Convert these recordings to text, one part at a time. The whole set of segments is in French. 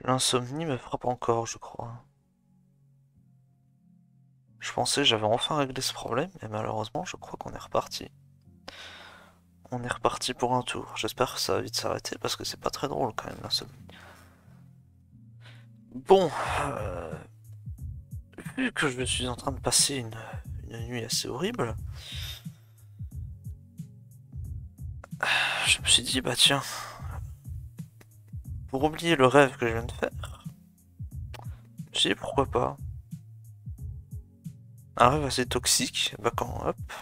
L'insomnie me frappe encore, je crois. Je pensais que j'avais enfin réglé ce problème, et malheureusement, je crois qu'on est reparti. On est reparti pour un tour. J'espère que ça va vite s'arrêter, parce que c'est pas très drôle quand même, l'insomnie. Bon, euh, vu que je suis en train de passer une nuit assez horrible, je me suis dit, bah tiens, pour oublier le rêve que je viens de faire, je me suis dit, pourquoi pas. Un rêve assez toxique, bah quand, hop,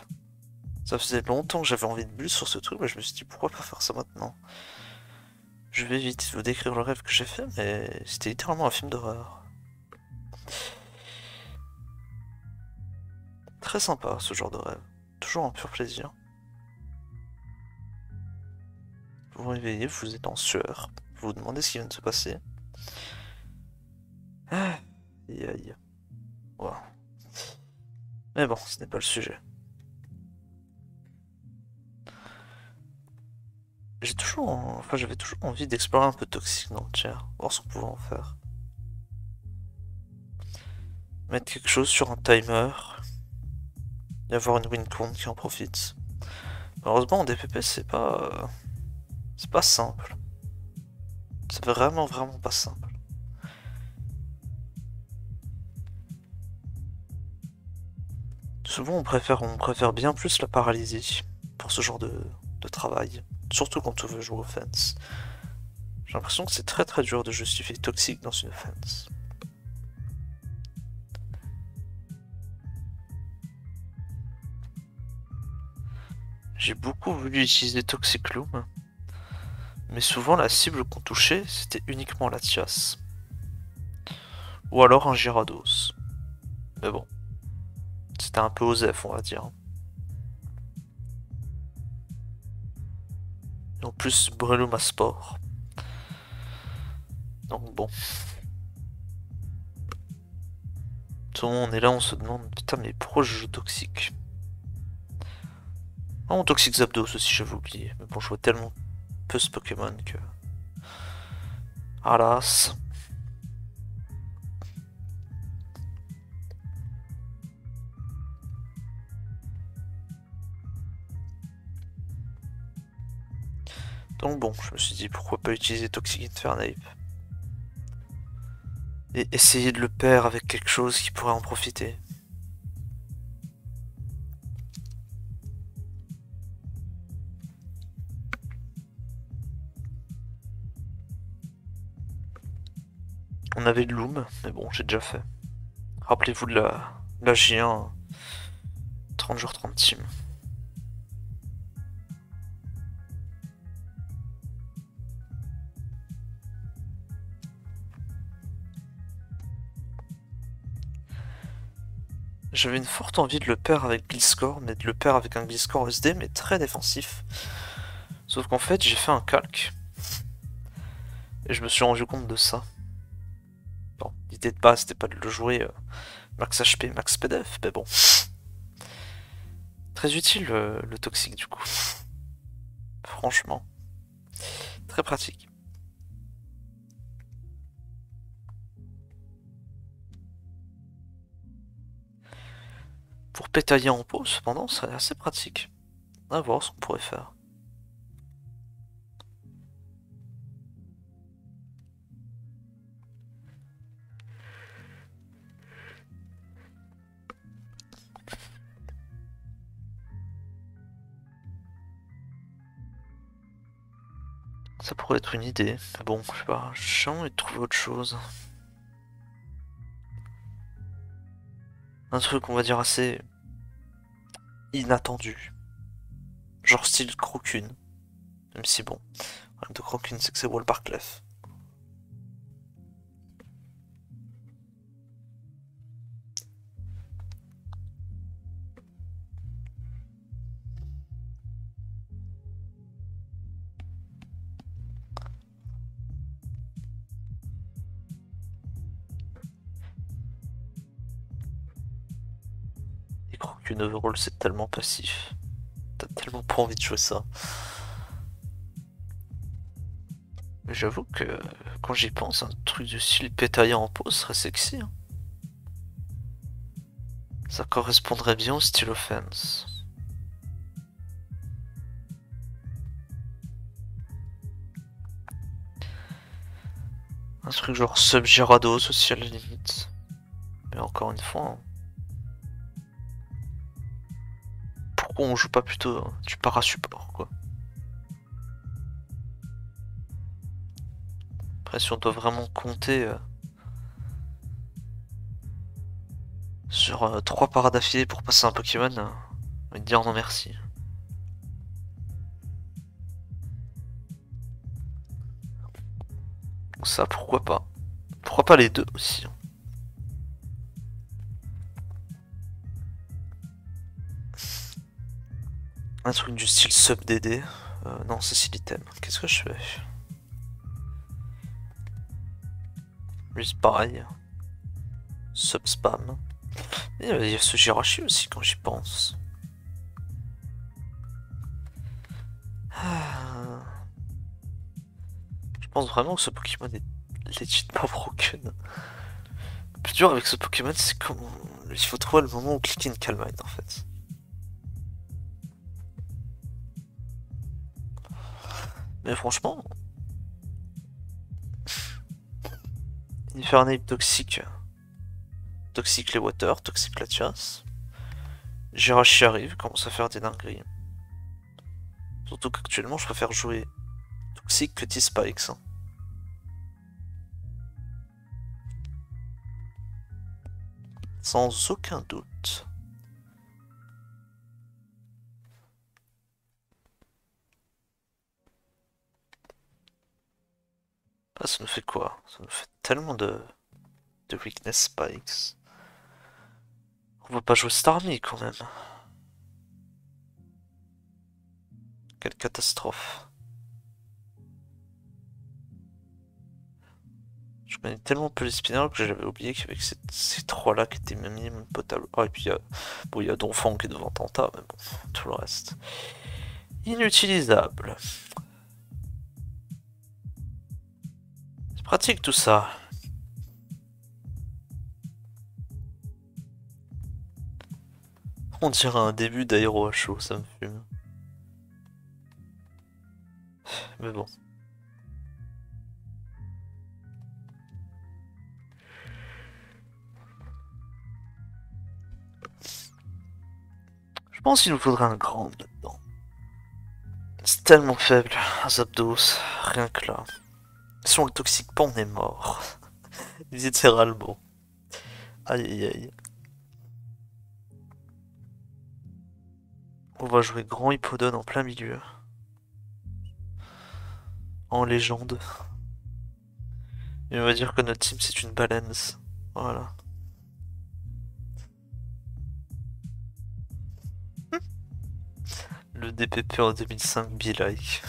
ça faisait longtemps que j'avais envie de bulle sur ce truc, bah je me suis dit, pourquoi pas faire ça maintenant. Je vais vite vous décrire le rêve que j'ai fait, mais c'était littéralement un film d'horreur. Très sympa ce genre de rêve, toujours un pur plaisir. Vous vous réveillez, vous êtes en sueur, vous vous demandez ce qui vient de se passer. Ah, aïe aïe. Wow. Mais bon, ce n'est pas le sujet. J'avais toujours envie d'explorer un peu Toxic dans le chair, voir ce qu'on pouvait en faire. Mettre quelque chose sur un timer, et avoir une win count qui en profite. Malheureusement, en DPP, c'est pas simple. C'est vraiment, vraiment pas simple. Souvent, on préfère bien plus la paralysie pour ce genre de travail. Surtout quand on veut jouer offense. J'ai l'impression que c'est très très dur de justifier toxique dans une offense. J'ai beaucoup voulu utiliser Toxic Loom, mais souvent la cible qu'on touchait, c'était uniquement la Tias. Ou alors un Gyarados. Mais bon, c'était un peu osef, on va dire. Et en plus, Breloom a sport. Donc bon. Tout le monde on est là, on se demande, putain, mais pourquoi je joue toxique? Ah, mon Toxic Zapdos aussi, j'avais oublié. Mais bon, je vois tellement peu ce Pokémon que... Alas. Donc bon, je me suis dit, pourquoi pas utiliser Toxic Infernape? Et essayer de le pair avec quelque chose qui pourrait en profiter. On avait le Loom, mais bon, j'ai déjà fait. Rappelez-vous de la G1, 30 jours 30 teams. J'avais une forte envie de le pair avec Gliscor, mais de le pair avec un Gliscor SD, mais très défensif. Sauf qu'en fait, j'ai fait un calque. Et je me suis rendu compte de ça. Bon, l'idée de base, c'était pas de le jouer max HP, max PDF, mais bon. Très utile le toxique du coup. Franchement. Très pratique. Pour pétailler en pause, cependant, c'est assez pratique. On va voir ce qu'on pourrait faire. Ça pourrait être une idée. Mais bon, je sais pas, j'ai envie de trouver autre chose. Un truc, on va dire, assez inattendu. Genre style Crocune. Même si bon, le problème de Crocune, c'est que c'est Wall Clef. Et Crocune Overall, c'est tellement passif. T'as tellement pas envie de jouer ça. Mais j'avoue que Quand j'y pense, un truc du style pétaillé en pause serait sexy. Hein. Ça correspondrait bien au style offense. Un truc genre Sub-Gyarados aussi à la limite. Mais encore une fois... Hein. Pourquoi on joue pas plutôt du parasupport quoi? Après si on doit vraiment compter sur 3 paras d'affilée pour passer un Pokémon, on va te dire non merci. Donc ça pourquoi pas. Pourquoi pas les deux aussi. Hein. Un truc du style sub DD. Non, c'est si l'item. Qu'est-ce que je fais? Juste pareil. Sub spam. Et il y a ce Jirachi aussi quand j'y pense. Je pense vraiment que ce Pokémon est legit pas broken. Le plus dur avec ce Pokémon, c'est comment. Il faut trouver le moment où cliquer une Calmine en fait. Mais franchement, Infernape toxique. Toxique les water, toxique la chasse. Jirachi arrive, commence à faire des dingueries. Surtout qu'actuellement je préfère jouer toxique que T-Spikes. Hein. Sans aucun doute. Ah, ça nous fait quoi? Ça nous fait tellement de weakness spikes. On va pas jouer Starmie quand même. Quelle catastrophe. Je connais tellement peu les spinners que j'avais oublié qu'avec ces trois-là qui étaient même minimum potable. Ah, et puis il y a Donphan qui est devant Tanta, mais bon, tout le reste. Inutilisable. C'est pratique tout ça. On dirait un début d'aéro à chaud, ça me fume. Mais bon. Je pense qu'il nous faudrait un grand là-dedans. C'est tellement faible, un Zapdos, rien que là. Si on le toxique pas, on est mort. Littéralement. Aïe aïe aïe. On va jouer grand Hippodon en plein milieu. En légende. Et on va dire que notre team c'est une balance. Voilà. Le DPP en 2005, be like.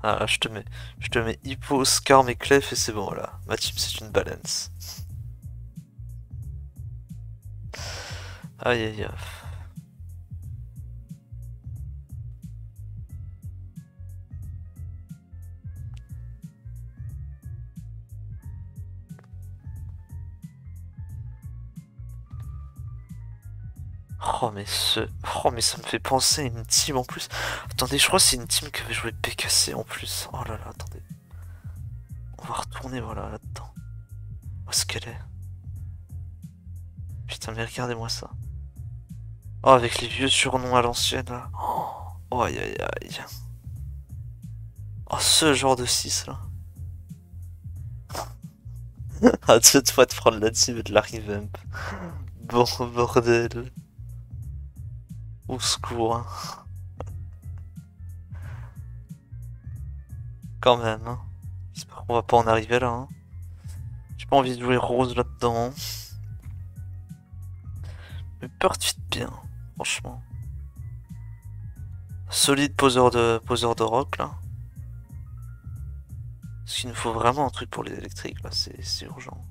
Ah, je te mets Hippo, Skarm et Clef et c'est bon, voilà. Ma team c'est une balance. Aïe aïe aïe. Oh mais ça me fait penser à une team en plus. Attendez, je crois que c'est une team qui avait joué PKC en plus. Oh là là, attendez. On va retourner voilà là-dedans. Où est-ce qu'elle est? Putain mais regardez-moi ça. Oh avec les vieux surnoms à l'ancienne là. Oh aïe aïe aïe. Oh ce genre de 6 là. À deux doigts de prendre la team et de la revamp. Bon bordel. Au secours. Hein. Quand même. Hein. J'espère qu'on va pas en arriver là. Hein. J'ai pas envie de jouer rose là-dedans. Mais Purt fit bien. Franchement. Solide poseur de rock là. Parce qu'il nous faut vraiment un truc pour les électriques là, c'est urgent.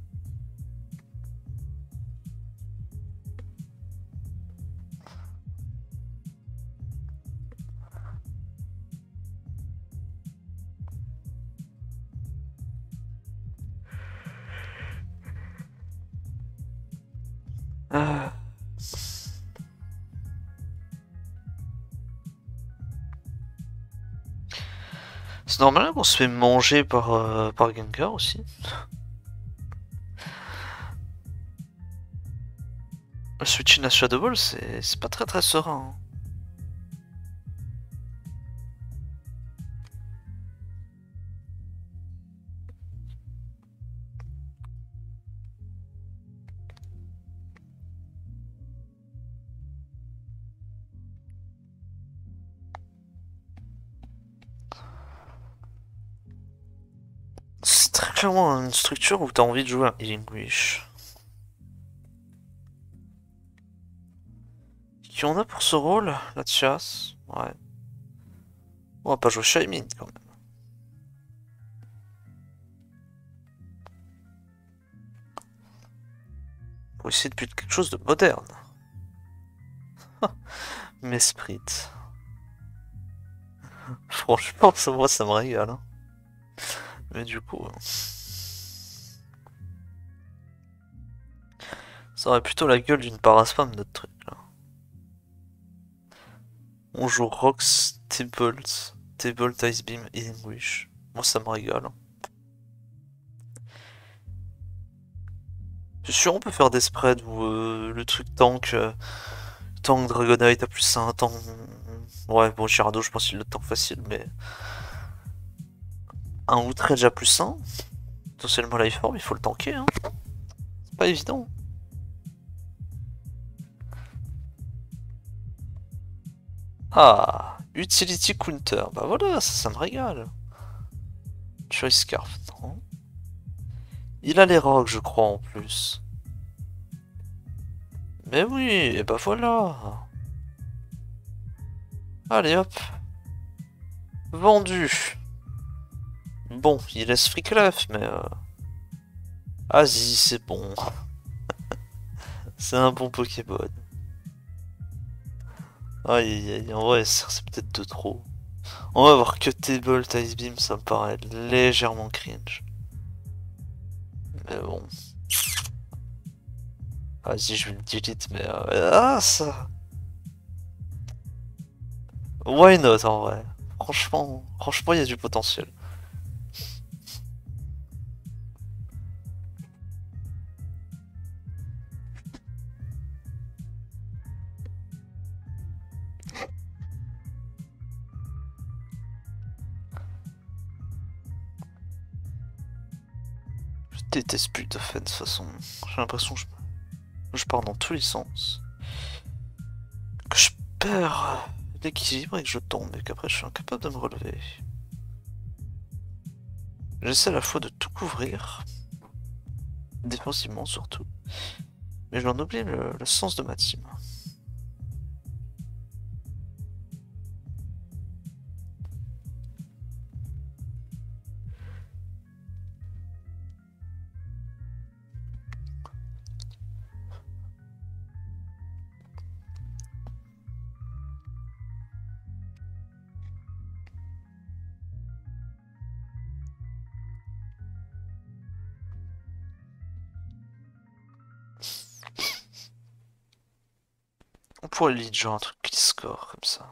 C'est normal qu'on se fait manger par Gengar aussi. Le switching à Shadow Ball, c'est pas très serein. C'est très clairement une structure où t'as envie de jouer un Healing Wish. Qui on a pour ce rôle? La chasse? Ouais. On va pas jouer Shaymin quand même. Pour essayer de buter quelque chose de moderne. Mesprit. Franchement, ça me régale. Hein. Mais du coup... Ça aurait plutôt la gueule d'une paraspam notre truc là. On joue Rox, T-Bolt, Ice Beam, Healing Wish. Moi ça me régale. Hein. Je suis sûr on peut faire des spreads où le truc tank Dragonite à plus 1, tank... Ouais bon Gyarados je pense qu'il le tank facile mais... Un Outrage à plus 1, potentiellement Life Orb, il faut le tanker hein. C'est pas évident. Ah, Utility Counter, bah voilà, ça me régale. Choice Scarf, non. Il a les rocs, je crois, en plus. Mais oui, et bah voilà. Allez hop. Vendu. Bon, il laisse Freakleaf, mais... Vas-y, c'est bon. C'est un bon Pokéball. Aïe, aïe, en vrai, c'est peut-être de trop. On va voir que T-Bolt, Ice Beam, ça me paraît légèrement cringe. Mais bon. Vas-y, je vais le delete, mais... Ah, ça... Why not, en vrai. Franchement, il y a du potentiel. Je déteste plus de fait de toute façon. J'ai l'impression que je pars dans tous les sens. Que je perds l'équilibre et que je tombe et qu'après je suis incapable de me relever. J'essaie à la fois de tout couvrir, défensivement surtout, mais j'en oublie le sens de ma team. On pourrait lead genre un truc qui score comme ça.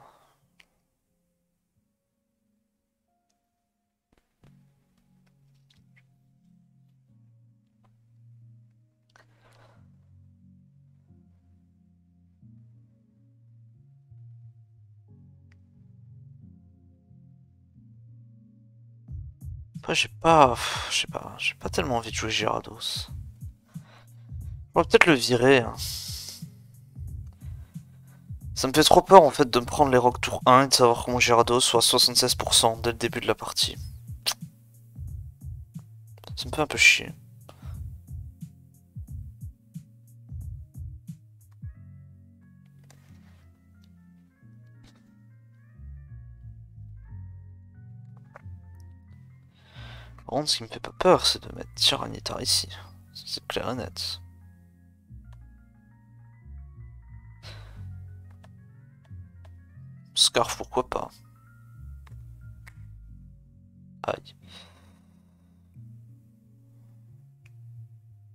Après j'ai pas tellement envie de jouer Gyarados. On va peut-être le virer. Hein. Ça me fait trop peur en fait de me prendre les rocs tour 1 et de savoir que mon Gyarados soit 76% dès le début de la partie. Ça me fait un peu chier. Par contre, ce qui me fait pas peur, c'est de mettre Tyranitar ici. C'est clair et net. Scarf, pourquoi pas. Aïe.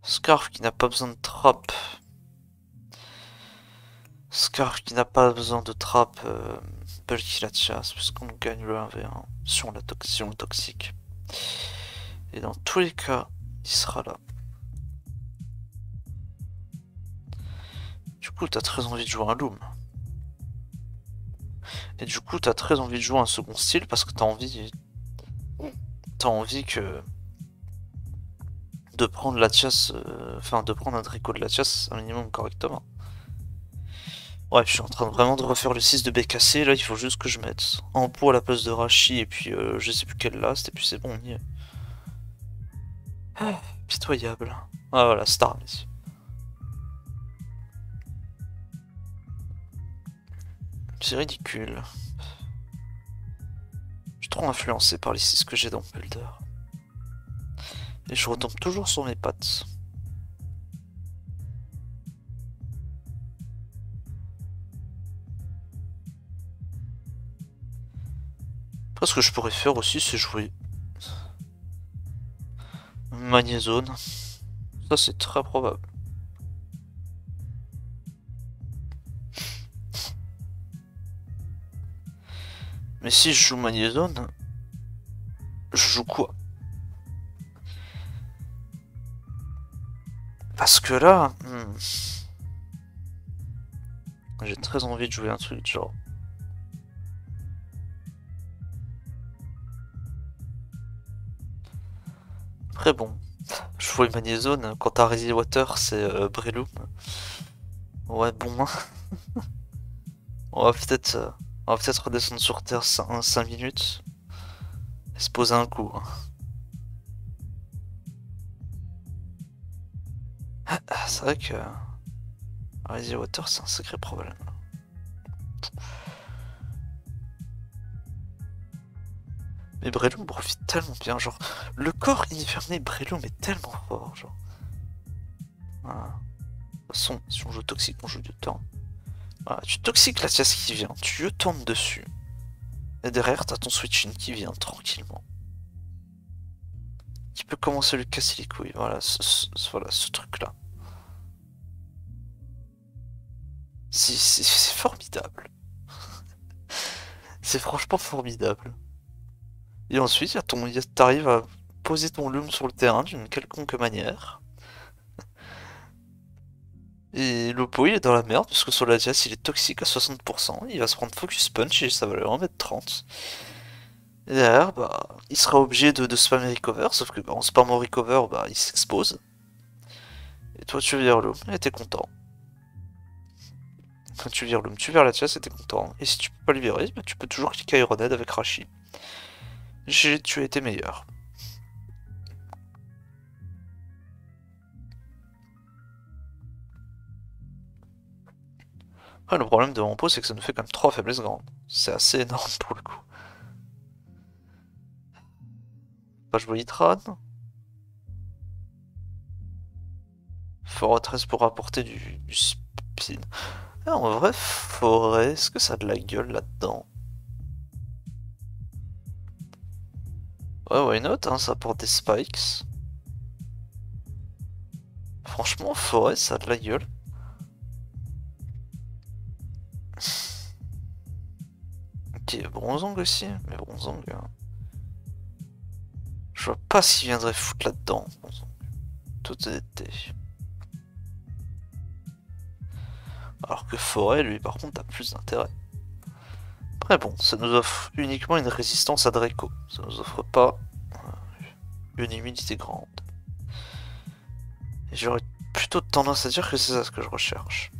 Scarf qui n'a pas besoin de trappe. Scarf qui n'a pas besoin de trappe double kill la chasse, parce qu'on gagne le 1v1 sur la toxique. Et dans tous les cas, il sera là. Du coup, t'as très envie de jouer un Loom. Et du coup, t'as très envie de jouer un second style parce que t'as envie que de prendre la chasse, enfin de prendre un tricot de la chasse un minimum correctement. Ouais, je suis en train vraiment de refaire le 6 de BKC, là il faut juste que je mette en pot à la place de Rashi et puis je sais plus quelle last et puis c'est bon, on y est. Ah, pitoyable. Ah voilà, Star ici. C'est ridicule. Je suis trop influencé par les 6 que j'ai dans Builder. Et je retombe toujours sur mes pattes. Après, ce que je pourrais faire aussi, c'est jouer Magnézone. Ça, c'est très probable. Mais si je joue Magnézone, je joue quoi? Parce que là, j'ai très envie de jouer un truc genre. Après bon, jouer Magnézone, quand t'as Ready Water, c'est Breloom. Ouais bon, on va peut-être redescendre sur Terre 5 minutes et se poser un coup. C'est vrai que Ready Water c'est un sacré problème. Mais Breloom profite tellement bien, genre le corps inferné Breloom est tellement fort, genre. Voilà. De toute façon, si on joue toxique, on joue du temps. Voilà, tu toxiques la pièce qui vient, tu le tournes dessus. Et derrière, t'as ton switch-in qui vient tranquillement. Qui peut commencer à lui casser les couilles, voilà, voilà, ce truc-là. C'est formidable. C'est franchement formidable. Et ensuite, t'arrives à poser ton loom sur le terrain d'une quelconque manière. Et l'oppo il est dans la merde, parce que sur la dias il est toxique à 60%, il va se prendre focus punch et ça va lui en mettre 30. Et derrière, bah, il sera obligé de spammer recover, sauf que bah, en spammant recover, bah, il s'expose. Et toi tu vires loom et t'es content. Quand tu vires loom, tu vires la dias et t'es content. Et si tu peux pas le virer, bah, tu peux toujours cliquer Ironhead avec Rashi. Tu as été meilleur. Ouais, le problème de Rampo, c'est que ça nous fait quand même 3 faiblesses grandes. C'est assez énorme pour le coup. Pas jouer Itran. Forêt 13 pour apporter du spin. Ah, en vrai, forêt, est-ce que ça a de la gueule là-dedans? Ouais, why not, hein, ça apporte des spikes. Franchement, forêt, ça a de la gueule. Ok, Bronzong aussi, mais Bronzong... je vois pas s'il viendrait foutre là-dedans, Bronzong. Toute honnêteté. Alors que forêt, lui, par contre, a plus d'intérêt. Après bon, ça nous offre uniquement une résistance à Draco. Ça nous offre pas une immunité grande. Et j'aurais plutôt tendance à dire que c'est ça ce que je recherche.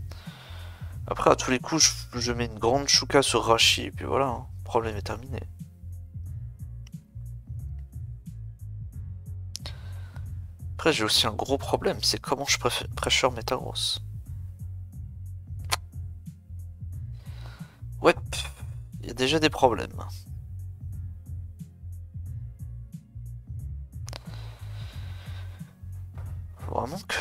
Après, à tous les coups, je mets une grande chouka sur Rashi, et puis voilà, hein, le problème est terminé. Après, j'ai aussi un gros problème, c'est comment je pressure Metagross. Ouais, il y a déjà des problèmes. Faut vraiment que...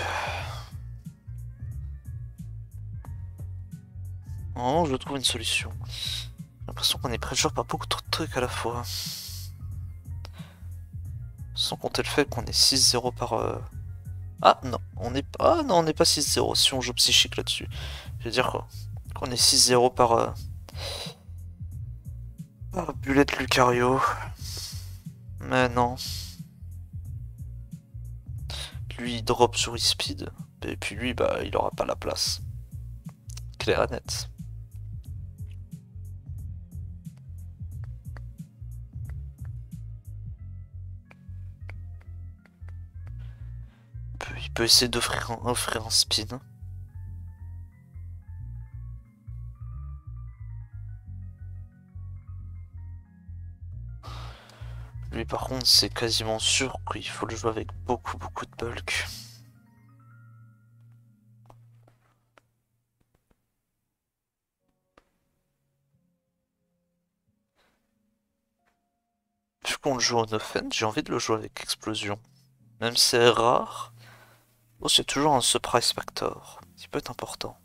Normalement, je trouve une solution. J'ai l'impression qu'on est pressure par beaucoup trop de trucs à la fois. Sans compter le fait qu'on est 6-0 par... Ah non, on n'est pas... Ah non, on n'est pas 6-0 si on joue psychique là-dessus. Je veux dire qu'on est 6-0 par... Ah, Bullet Lucario. Mais non. Lui, il drop sur e-speed. Et puis lui, bah, il aura pas la place. Clair et net. Il peut essayer d'offrir offrir un spin. Lui par contre c'est quasiment sûr qu'il faut le jouer avec beaucoup de bulk. Vu qu'on le joue en offense, j'ai envie de le jouer avec explosion. Même si c'est rare, oh, c'est toujours un surprise factor, qui peut être important.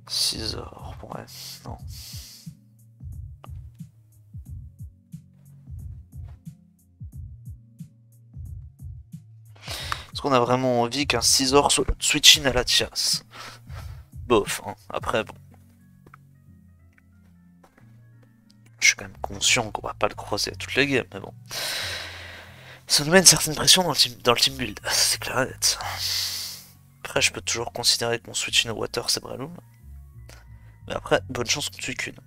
Scizor, ouais, non. Est-ce qu'on a vraiment envie qu'un Scizor soit switch in à la chasse? Bof, hein. Après bon. Je suis quand même conscient qu'on va pas le croiser à toutes les games, mais bon. Ça nous met une certaine pression dans le team build, c'est clair et net. Après, je peux toujours considérer que mon switch in water c'est Breloom. Mais après, bonne chance qu'on tue qu'une.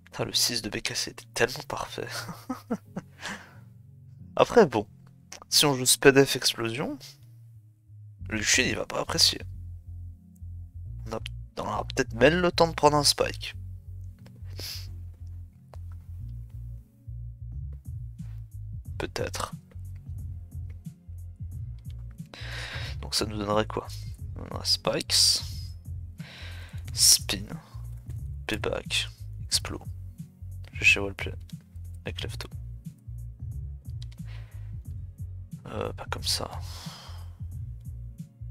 Putain, le 6 de BK c'était tellement parfait. Après, bon. Si on joue SpeedF Explosion, Lucien il va pas apprécier. On aura peut-être même le temps de prendre un spike. Peut-être. Donc ça nous donnerait quoi? On donnerait Spikes, Spin, Payback, Explo. Je vais chez Wallplay avec Lefto. Pas comme ça.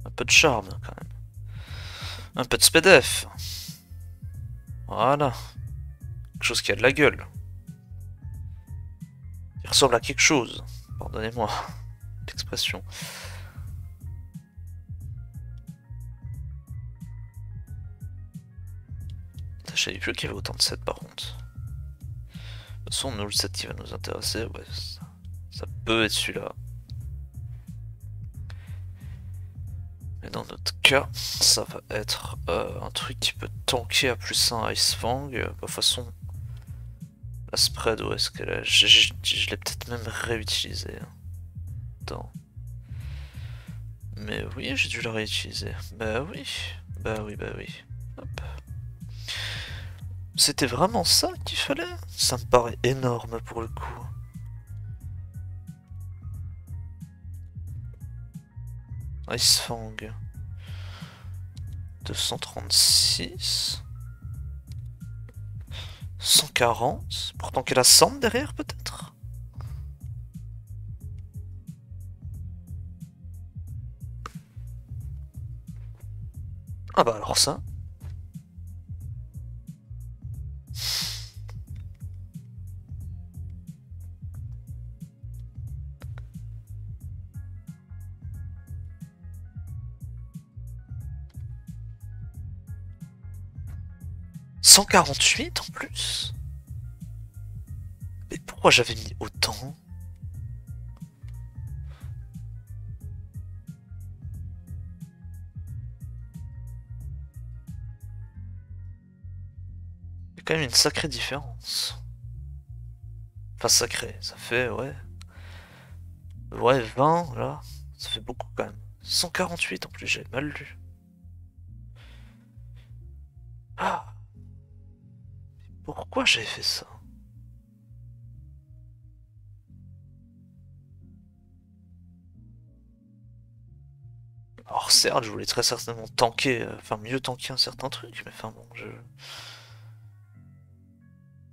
Un peu de charme quand même. Un peu de SpeedF. Voilà. Quelque chose qui a de la gueule. Il ressemble à quelque chose. Pardonnez-moi l'expression. Je savais plus qu'il y avait autant de sets par contre. De toute façon, nous, le set qui va nous intéresser, ouais, ça peut être celui-là. Mais dans notre cas, ça va être un truc qui peut tanker à plus 1 Ice Fang. De toute façon, la spread, où est-ce qu'elle est? Je l'ai peut-être même réutilisé. Attends. Mais oui, j'ai dû la réutiliser. Bah oui. Bah oui, bah oui. Hop. C'était vraiment ça qu'il fallait? Ça me paraît énorme pour le coup. Ice Fang. 236. 140. Pourtant qu'elle a 100 derrière peut-être? Ah bah alors ça. « 148 en plus? Mais pourquoi j'avais mis autant? Il y a quand même une sacrée différence. Enfin sacrée, ça fait ouais. Ouais 20 là. Ça fait beaucoup quand même. 148 en plus, j'ai mal lu. Ah, pourquoi j'ai fait ça? Alors certes, je voulais très certainement tanker, enfin mieux tanker un certain truc, mais enfin bon, je...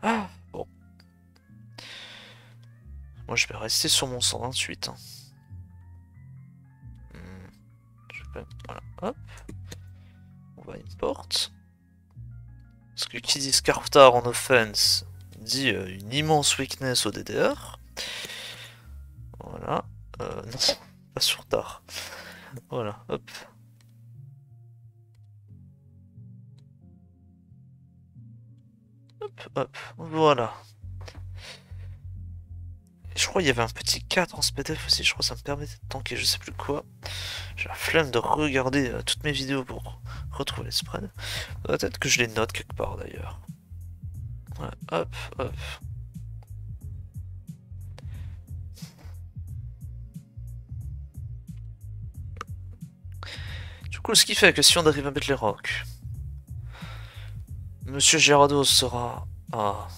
Ah, bon. Moi je vais rester sur mon 128. Hein. Je vais quand même... Voilà, hop. On On va import. Parce que qui dit Scarftar en offense dit une immense weakness au DDR. Voilà. Non, pas sur tard. Voilà, hop. Hop, hop, voilà. Je crois qu'il y avait un petit 4 en SPDF aussi, je crois que ça me permettait de tanker je sais plus quoi. J'ai la flemme de regarder toutes mes vidéos pour retrouver les spreads. Peut-être que je les note quelque part d'ailleurs. Ouais, hop, hop. Du coup, ce qui fait que si on arrive à mettre les rocks, Monsieur Gerardo sera à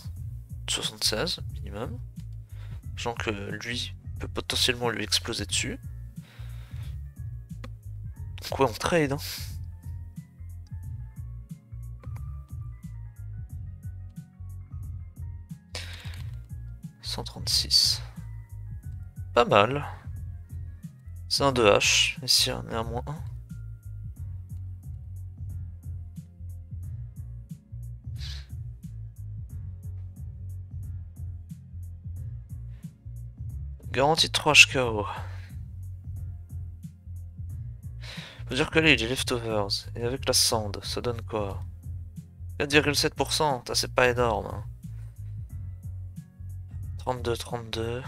76 minimum. Sachant que lui peut potentiellement lui exploser dessus. Donc ouais, on trade. Hein. « 136. Pas mal. C'est un 2H. Ici, on est à -1. Garantie de 3 HKO. Faut dire que là, il est leftovers. Et avec la sand, ça donne quoi? 4,7%, c'est pas énorme. Hein. 32, 32.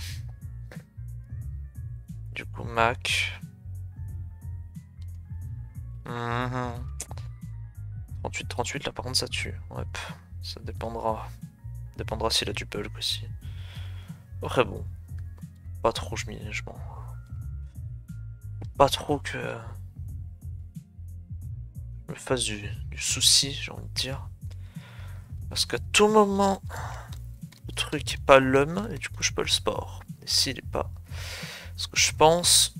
Du coup, Mac. 38, 38, là par contre ça tue. Ouais, ça dépendra. Dépendra s'il a du bulk aussi. Après bon. Pas trop, je m'en. Pas trop que. Je me fasse du souci, j'ai envie de dire. Parce qu'à tout moment, le truc est pas l'homme, et du coup je peux le sport. Et s'il est pas. Ce que je pense,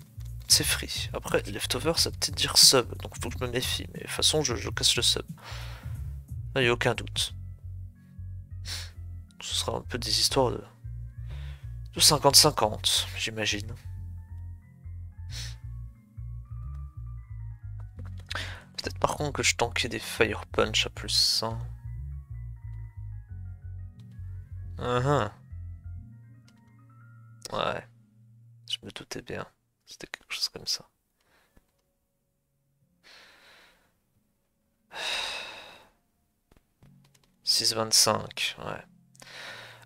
c'est free. Après, leftover, ça peut peut-être dire sub, donc faut que je me méfie. Mais de toute façon, je casse le sub. Il n'y a aucun doute. Ce sera un peu des histoires de 50-50, j'imagine. Peut-être par contre que je tankais des Fire Punch à plus 100. Ouais, je me doutais bien. C'était quelque chose comme ça. « 6,25, ouais.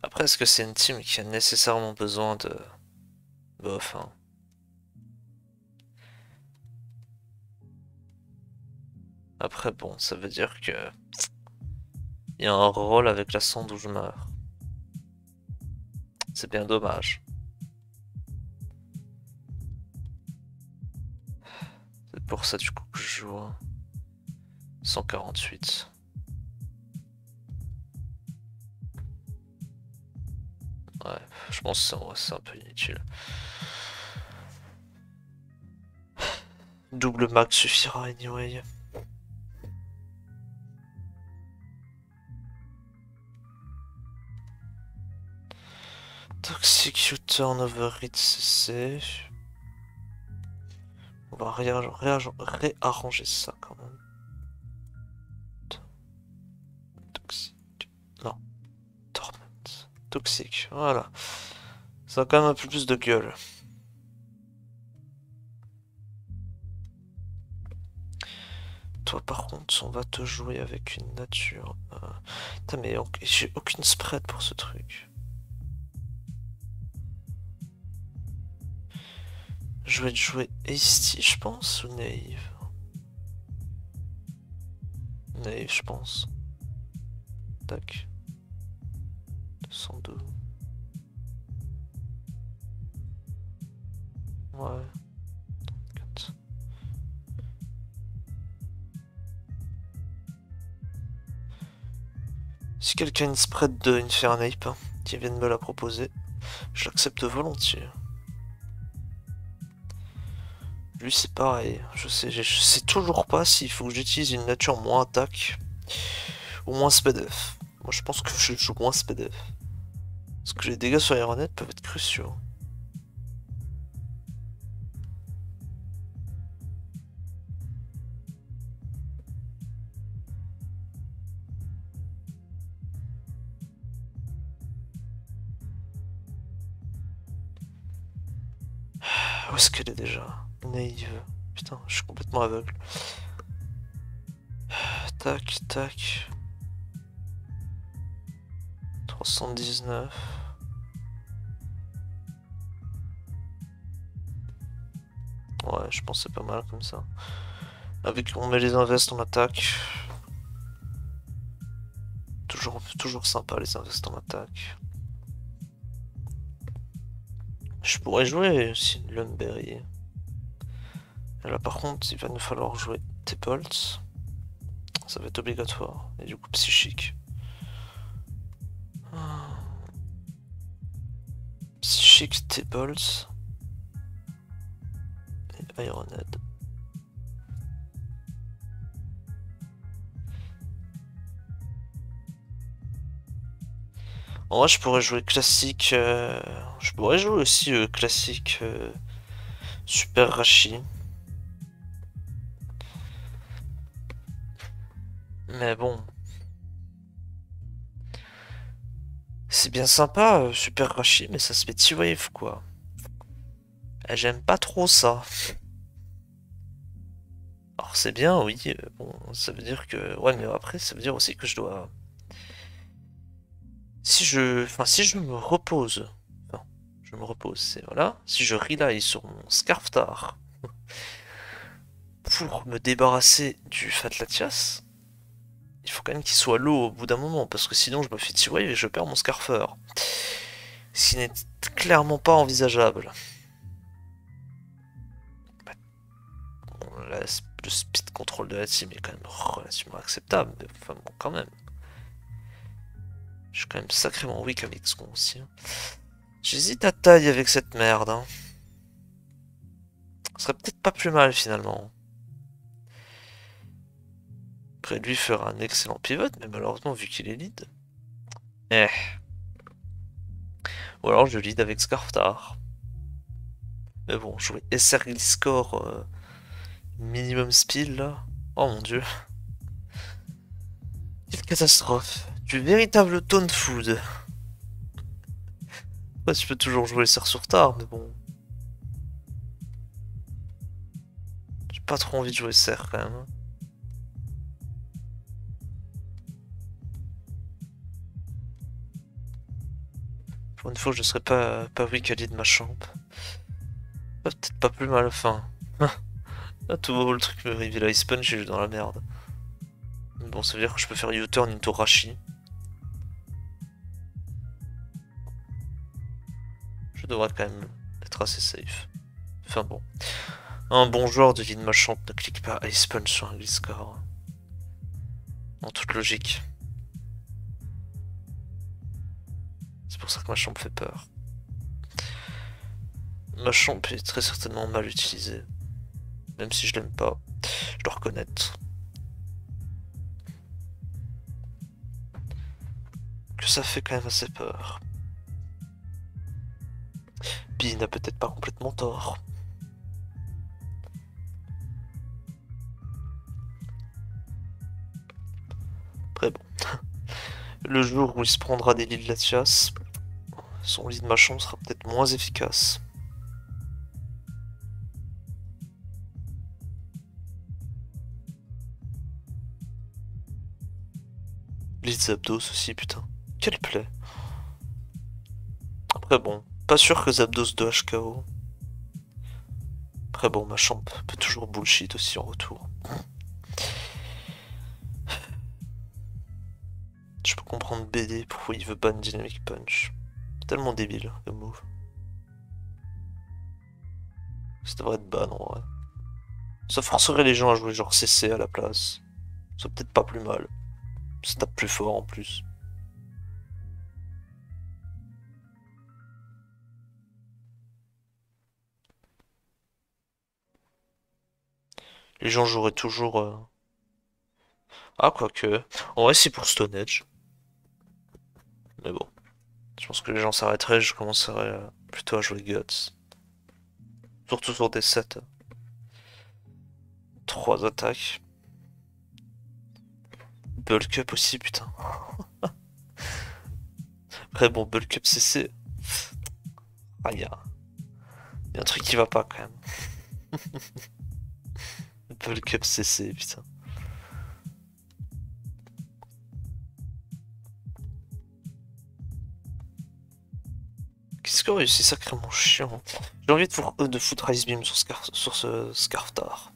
Après, est-ce que c'est une team qui a nécessairement besoin de... Bof, hein. Après, bon, ça veut dire que... Il y a un rôle avec la sonde où je meurs. C'est bien dommage. C'est pour ça du coup que je joue 148. Ouais, je pense que c'est un peu inutile. Double max suffira anyway. Toxic U-turn overread CC. On va réarranger ça quand même. Toxic. Non. Torment. Toxic. Voilà. Ça a quand même un peu plus de gueule. Toi par contre, on va te jouer avec une nature. Putain mais j'ai aucune spread pour ce truc. Je vais te jouer Hasty, je pense, ou Naive? Naive, je pense. Tac. 202. Ouais. 4. Si quelqu'un a une spread de Infernape qui vient de me la proposer, je l'accepte volontiers. Lui c'est pareil, je sais toujours pas s'il faut que j'utilise une nature moins attaque ou moins SPDF. Moi je pense que je joue moins SPDF. Parce que les dégâts sur Ironet peuvent être cruciaux. Où est-ce qu'elle est déjà? Naïve. Putain, je suis complètement aveugle. Tac, tac. 319. Ouais, je pense que c'est pas mal comme ça. Avec, on met les invests, on attaque. Toujours sympa les invests en attaque. Je pourrais jouer aussi Lumberry. Et là par contre, il va nous falloir jouer T-Bolt. Ça va être obligatoire. Et du coup, psychique. Psychique, T-Bolt. Et Ironhead. En vrai, je pourrais jouer classique. Je pourrais jouer aussi classique Super Rashi. Mais bon. C'est bien sympa, Super Rashi, mais ça se fait T-Wave quoi. Et j'aime pas trop ça. Alors c'est bien, oui. Bon, ça veut dire que. Ouais, mais après, ça veut dire aussi que je dois. Si je me repose. Enfin, je me repose, c'est voilà. Si je rely sur mon Scarftar pour me débarrasser du Fatlatias, il faut quand même qu'il soit low au bout d'un moment, parce que sinon je me fais T-Wave et je perds mon Scarfer. Ce qui n'est clairement pas envisageable. Bon, là, le speed control de la team est quand même relativement acceptable, mais enfin bon, quand même. Je suis quand même sacrément weak avec ce con aussi. Hein. J'hésite à taille avec cette merde. Hein. Ce serait peut-être pas plus mal finalement. Après lui fera un excellent pivot, mais malheureusement vu qu'il est lead. Eh. Ou alors je lead avec Scarftar. Mais bon, jouer SR Gliscor minimum speed là. Oh mon dieu. Quelle catastrophe. Du véritable tone food. Ouais, tu peux toujours jouer SR sur tard, mais bon. J'ai pas trop envie de jouer SR quand même. Hein. Pour une fois, je serais pas weak à lead ma champ. Peut-être pas plus mal, enfin. Ah, tout le truc me reveal Ice Punch et je suis dans la merde. Bon, ça veut dire que je peux faire U-turn into Rashi. Je devrais quand même être assez safe. Enfin bon. Un bon joueur de lead Machamp ne clique pas Ice Punch sur un Gliscor. En toute logique. C'est pour ça que Machamp fait peur. Machamp est très certainement mal utilisé. Même si je l'aime pas, je dois reconnaître. Que ça fait quand même assez peur. Puis il n'a peut-être pas complètement tort. Après bon. Le jour où il se prendra des leads Latias, son lead Machamp sera peut-être moins efficace. Lead Zapdos aussi, putain. Quel play. Après bon, pas sûr que Zapdos de HKO. Après bon, Machamp peut toujours bullshit aussi en retour. Je peux comprendre BD pourquoi il veut ban Dynamic Punch. C'est tellement débile le move. Ça devrait être ban en vrai. Ça forcerait les gens à jouer genre CC à la place. C'est peut-être pas plus mal. Ça tape plus fort en plus. Les gens joueraient toujours... Ah, quoique. En vrai, c'est pour Stone Edge. Mais bon. Je pense que les gens s'arrêteraient, je commencerais plutôt à jouer Guts. Surtout sur des sets. 3 attaques. Bulk Up aussi, putain. Après, bon, Bulk Up CC. Ah, y a un truc qui va pas quand même. Bulk up CC, putain. Qu'est-ce qu'on réussit sacrément chiant. J'ai envie de foutre Ice Beam sur ce Scarftar.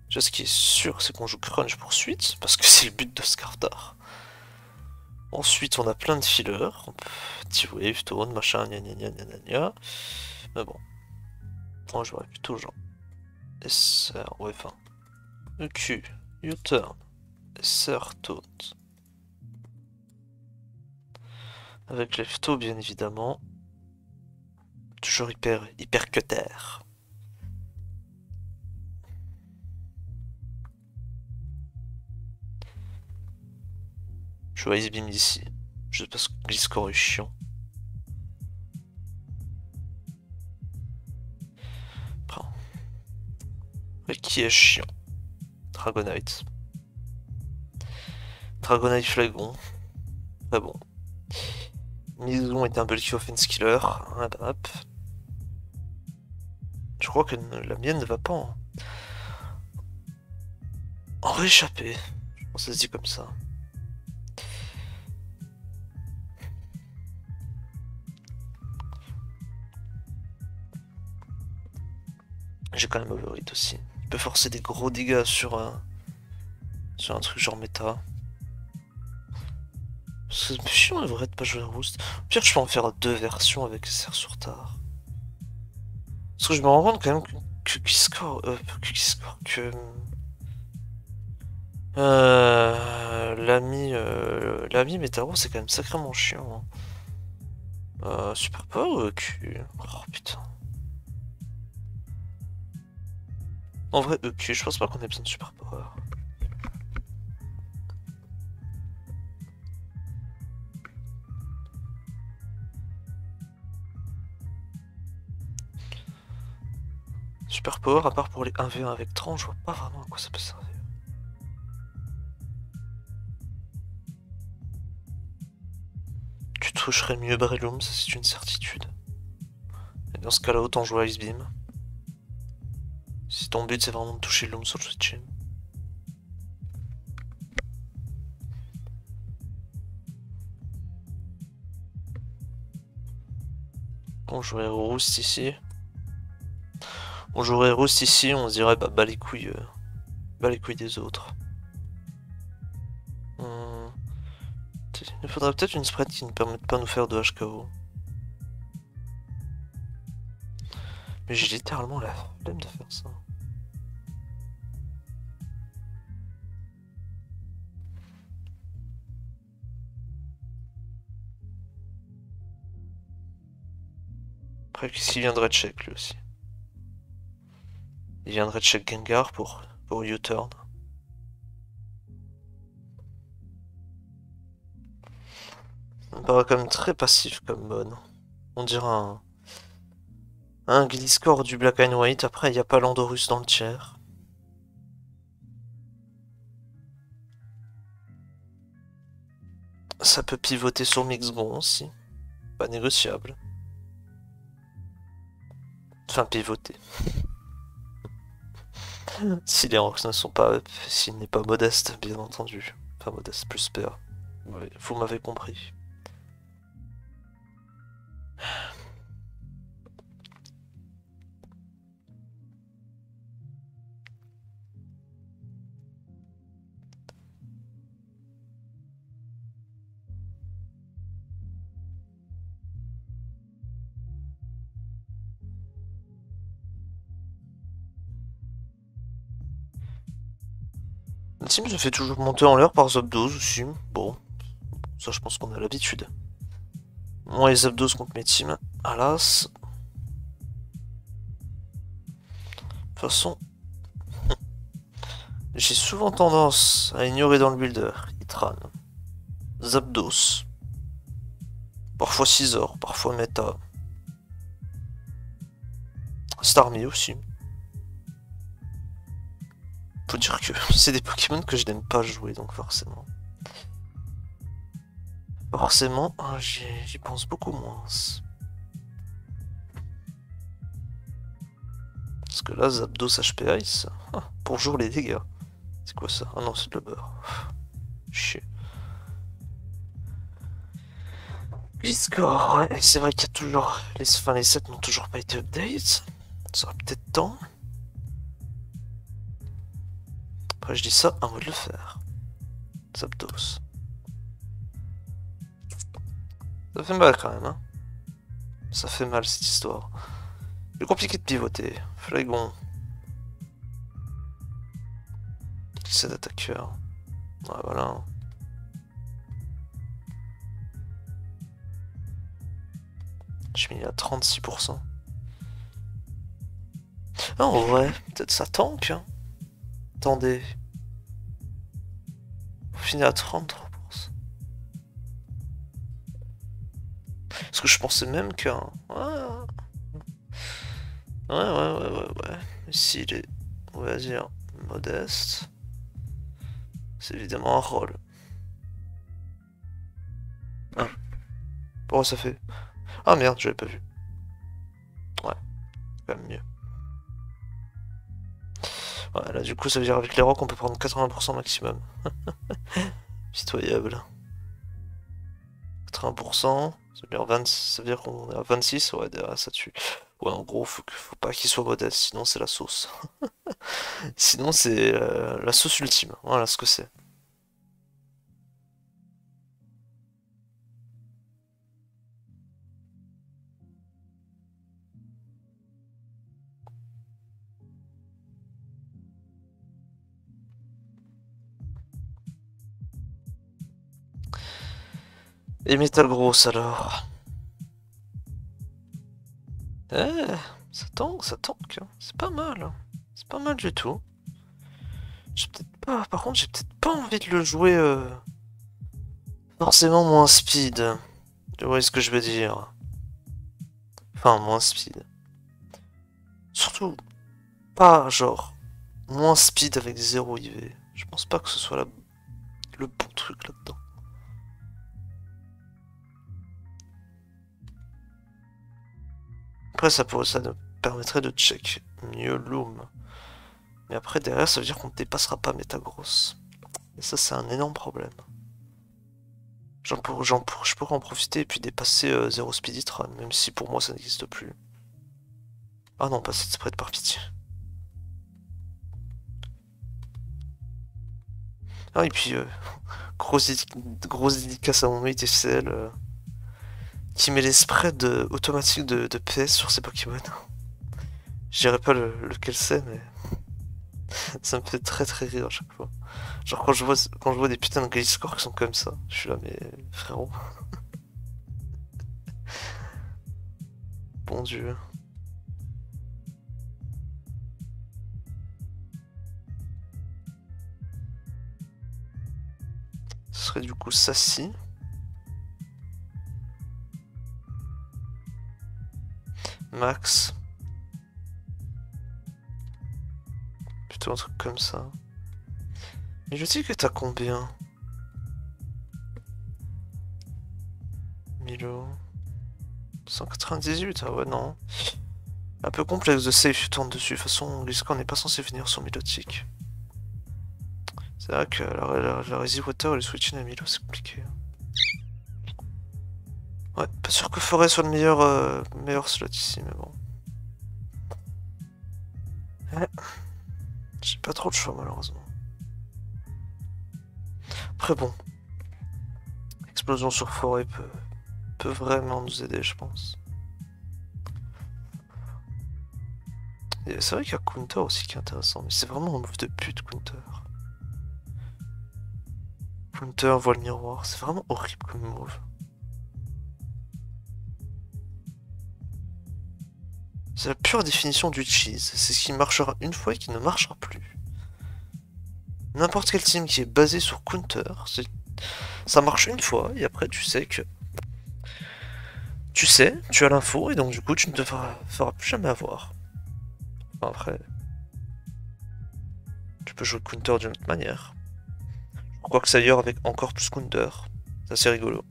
Déjà, ce qui est sûr, c'est qu'on joue Crunch pour suite, parce que c'est le but de Scarftar. Ensuite, on a plein de fillers. Petit wave, tone, machin, gna gna gna gna gna gna. Mais bon. Moi, j'aurais plutôt genre SR, ouais, enfin. EQ, U-turn, SR, taunt. Avec lefto, bien évidemment. Toujours hyper cutter. Je vois Ice Beam ici. Juste parce que Gliscor est chiant. Après, qui est chiant? Dragonite. Dragonite Flagon. Très bon. Mizon est un bulky offense killer. Hop. Je crois que la mienne ne va pas en réchapper. Je pense que ça se dit comme ça. J'ai quand même overhit aussi. Il peut forcer des gros dégâts sur un truc genre méta. C'est chiant en vrai de pas jouer Roost. Au pire, je peux en faire deux versions avec SR sur tard. Parce que je me rends compte quand même l'ami Métaro, c'est quand même sacrément chiant. Super power ou EQ? Oh putain. En vrai, EQ, je pense pas qu'on ait besoin de super power. Super power, à part pour les 1v1 avec 30, je vois pas vraiment à quoi ça peut servir. Tu toucherais mieux Breloom, ça c'est une certitude. Et dans ce cas-là, autant jouer Ice Beam. Si ton but c'est vraiment de toucher Loom sur le switch. On jouerait Roost ici. On jouerait Roost ici, on se dirait bah les couilles des autres. Il faudrait peut-être une spread qui ne permette pas de nous faire de HKO. Mais j'ai littéralement la flemme de faire ça. Après, qu'est-ce qu'il viendrait de check lui aussi? Il viendrait de check Gengar pour U-turn. Ça me paraît quand même très passif comme mode. On dirait un Gliscor du Black and White. Après, il n'y a pas Landorus dans le tiers. Ça peut pivoter sur Mixgon aussi. Pas négociable. Enfin, pivoter. Si les ranks ne sont pas up, s'il n'est pas modeste, bien entendu. Enfin, modeste plus PA. Ouais, vous m'avez compris. Le team se fait toujours monter en l'air par Zapdos aussi. Bon, ça je pense qu'on a l'habitude. Moi les Zapdos contre mes teams, alas. De toute façon, j'ai souvent tendance à ignorer dans le builder Itran, Zapdos, parfois Scizor, parfois Meta, Starmie aussi. Faut dire que c'est des Pokémon que je n'aime pas jouer, donc forcément. Forcément, j'y pense beaucoup moins. que là, Zapdos HP Ice, bonjour les dégâts. C'est quoi ça? Ah non, c'est de la beurre. Chier. Gliscor, ouais, c'est vrai qu'il y a toujours... les sets n'ont toujours pas été update. Ça sera peut-être temps. Après, je dis ça, à moi de le faire. Zapdos. Ça fait mal quand même, hein. Ça fait mal cette histoire. C'est compliqué de pivoter. Flagon. C'est d'attaqueur. Ouais, voilà. J'ai mis à 36%. Ah, en vrai, peut-être ça tank, hein. Attendez. On finit à 33%. Parce que je pensais même qu'un... Ouais. S'il est, on va dire, modeste, c'est évidemment un rôle. Ah. Bon, ça fait... Ah merde, j'avais pas vu. Ouais, quand même mieux. Ouais, là, du coup, ça veut dire avec les rocs, on peut prendre 80% maximum. Pitoyable. 80%, ça veut dire 20, ça veut dire qu'on est à 26, ouais, derrière ça tue. Ouais, en gros, faut pas qu'il soit modeste, sinon c'est la sauce. Sinon c'est la sauce ultime, voilà ce que c'est. Et Metagross alors. Eh, ça tank, hein. C'est pas mal. Hein. C'est pas mal du tout. J'ai peut-être pas, par contre, j'ai peut-être pas envie de le jouer forcément moins speed. Tu vois ce que je veux dire? Enfin, moins speed. Surtout, pas genre moins speed avec 0 IV. Je pense pas que ce soit le bon truc là-dedans. Après, ça nous permettrait de check mieux Loom. Mais après, derrière, ça veut dire qu'on ne dépassera pas Metagross. Et ça, c'est un énorme problème. Je pourrais en profiter et puis dépasser 0 Speeditron, même si pour moi ça n'existe plus. Ah non, pas cette spread par pitié. Ah, et puis, grosse dédicace à mon mate FCL qui met les spreads automatiques de PS sur ses Pokémon. Je dirais pas lequel c'est, mais ça me fait très très rire à chaque fois. Genre quand je vois des putains de Gliscor qui sont comme ça, je suis là, mais frérot. Bon Dieu. Ce serait du coup Sassy. Max. Plutôt un truc comme ça. Mais je dis que t'as combien? Milo. 198, ah ouais non. Un peu complexe de save, tu tournes dessus. De toute façon, Gliscor n'est pas censé venir sur Milotic. C'est vrai que la Resi Water et le switching à Milo, c'est compliqué. Ouais, pas sûr que Forêt soit le meilleur slot ici, mais bon. Ouais. J'ai pas trop de choix, malheureusement. Après, bon. Explosion sur Forêt peut vraiment nous aider, je pense. C'est vrai qu'il y a Counter aussi qui est intéressant, mais c'est vraiment un move de pute, Counter. Counter, voile miroir, c'est vraiment horrible comme move. C'est la pure définition du cheese. C'est ce qui marchera une fois et qui ne marchera plus. N'importe quel team qui est basé sur Counter, ça marche une fois et après tu sais que... Tu sais, tu as l'info et donc du coup tu ne te feras plus jamais avoir. Enfin, après... Tu peux jouer Counter d'une autre manière. Je crois que c'est ailleurs avec encore plus Counter. C'est assez rigolo.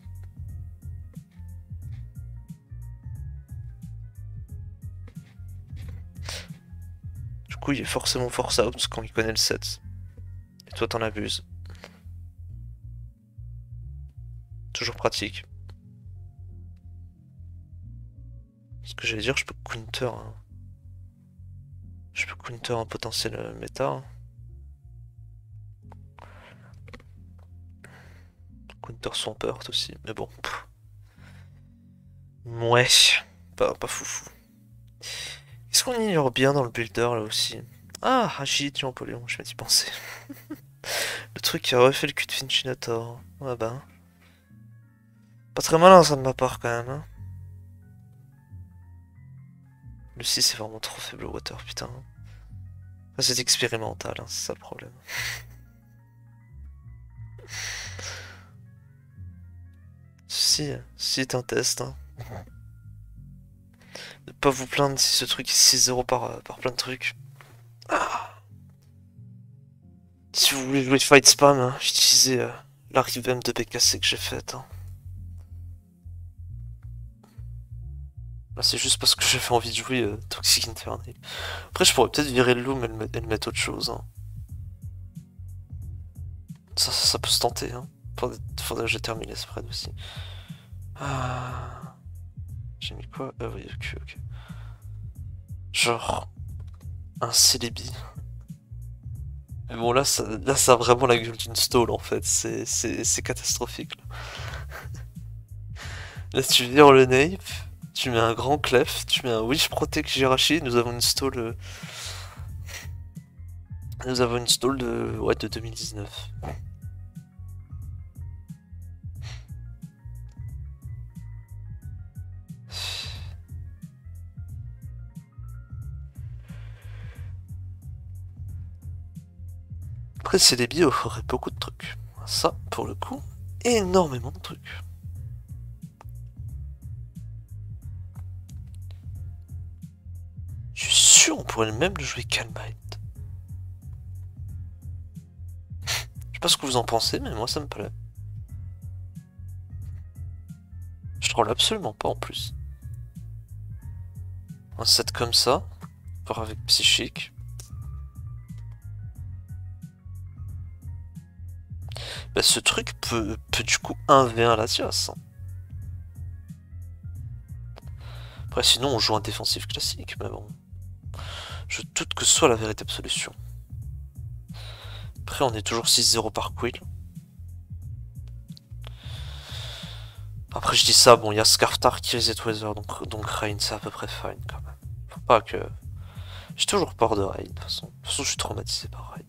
coup, il est forcément force out quand il connaît le set. Et toi, t'en abuses. Toujours pratique. Ce que j'allais dire, je peux counter. Hein. Je peux counter un potentiel méta. Hein. Counter Swampert aussi, mais bon. Pff. Ouais, pas foufou. Est-ce qu'on ignore bien dans le builder là aussi? Ah, Agility Empoleon, je m'étais pensé. Le truc qui a refait le cul de Finchinator. Ah bah. Pas très malin ça de ma part quand même. Hein. Le 6 est vraiment trop faible au water, putain. C'est expérimental, hein, c'est ça le problème. Si est un test. Hein. Ne pas vous plaindre si ce truc est 6-0 par plein de trucs. Ah. Si vous voulez jouer Fight Spam, hein, utilisez la revamp de BKC que j'ai faite. Hein. Là, c'est juste parce que j'avais envie de jouer Toxic Infernal. Après, je pourrais peut-être virer le Loom et le mettre autre chose. Hein. Ça peut se tenter. Hein. Faudrait que je termine les spreads aussi. Ah. J'ai mis quoi? Ah oui, ok. Genre un Celebi. Mais bon, là, ça a vraiment la gueule d'une stall en fait. C'est catastrophique. Là, tu vires le Nape, tu mets un grand clef, tu mets un Wish Protect Jirachi. Nous avons une stall. Nous avons une stall de 2019. Après, Celebi offrirait beaucoup de trucs. Ça, pour le coup, énormément de trucs. Je suis sûr on pourrait même le jouer Calm Mind. Je sais pas ce que vous en pensez, mais moi ça me plaît. Je troll absolument pas en plus. Un set comme ça, voir avec Psychique. Bah, ce truc peut du coup 1v1 la Tias. Hein. Après sinon on joue un défensif classique, mais bon. Je doute que ce soit la véritable solution. Après on est toujours 6-0 par Quill. Après je dis ça, bon il y a Scarftar qui reset Weather, donc Rain c'est à peu près fine quand même. Faut pas que... J'ai toujours peur de Rain de toute façon. De toute façon je suis traumatisé par Rain.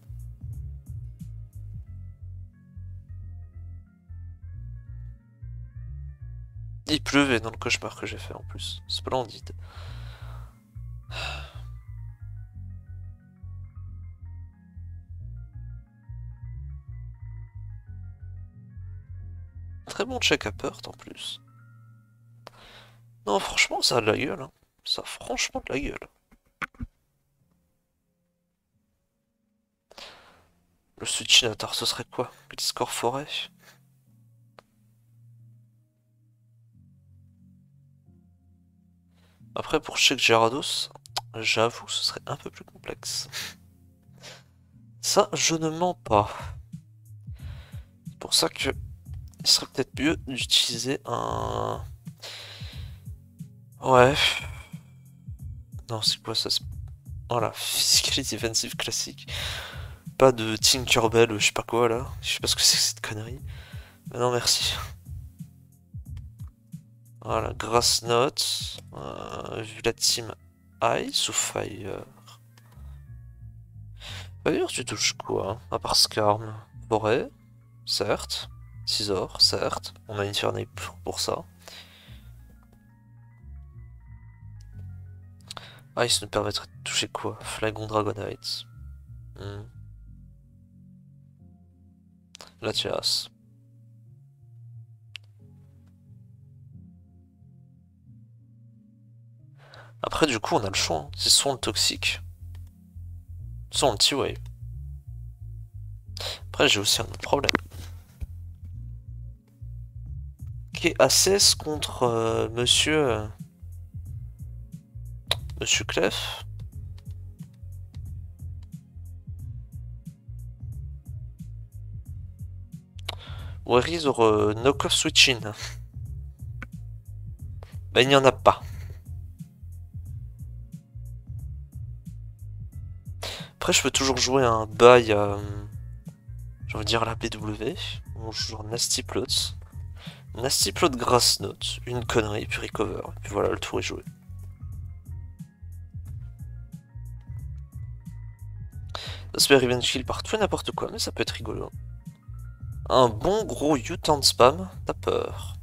Il pleuvait dans le cauchemar que j'ai fait en plus. Splendide. Très bon check à Pert en plus. Non, franchement, ça a de la gueule. Hein. Ça a franchement de la gueule. Le Suchinatar, ce serait quoi? Gliscor Forêt? Après, pour check Gyarados, j'avoue, ce serait un peu plus complexe. Ça, je ne mens pas. C'est pour ça que il serait peut-être mieux d'utiliser un... Ouais. Non, c'est quoi ça? Voilà, Physically Defensive classique. Pas de Tinkerbell, je sais pas quoi là. Je sais pas ce que c'est que cette connerie. Mais non, merci. Voilà, Grass Note. Vu la team Ice ou Fire? Fire, tu touches quoi? À part Skarm. Forêt, certes. Scizor, certes. On a Infernape pour ça. Ice nous permettrait de toucher quoi? Flagon Dragonite. Latias. Après, du coup, on a le choix. Hein. C'est soit le toxique, soit le T-Wave. Après, j'ai aussi un autre problème. Qui est ACS contre Monsieur Clef. Where is our knock-off switching? Bah, il n'y en a pas. Après, je peux toujours jouer un bail à... j'ai envie de dire la BW. On joue genre Nasty Plots. Nasty Plot Grass Note. Une connerie, puis Recover. Et puis voilà, le tour est joué. Ça se fait revenge kill par tout et n'importe quoi, mais ça peut être rigolo. Un bon gros U-turn spam, t'as peur.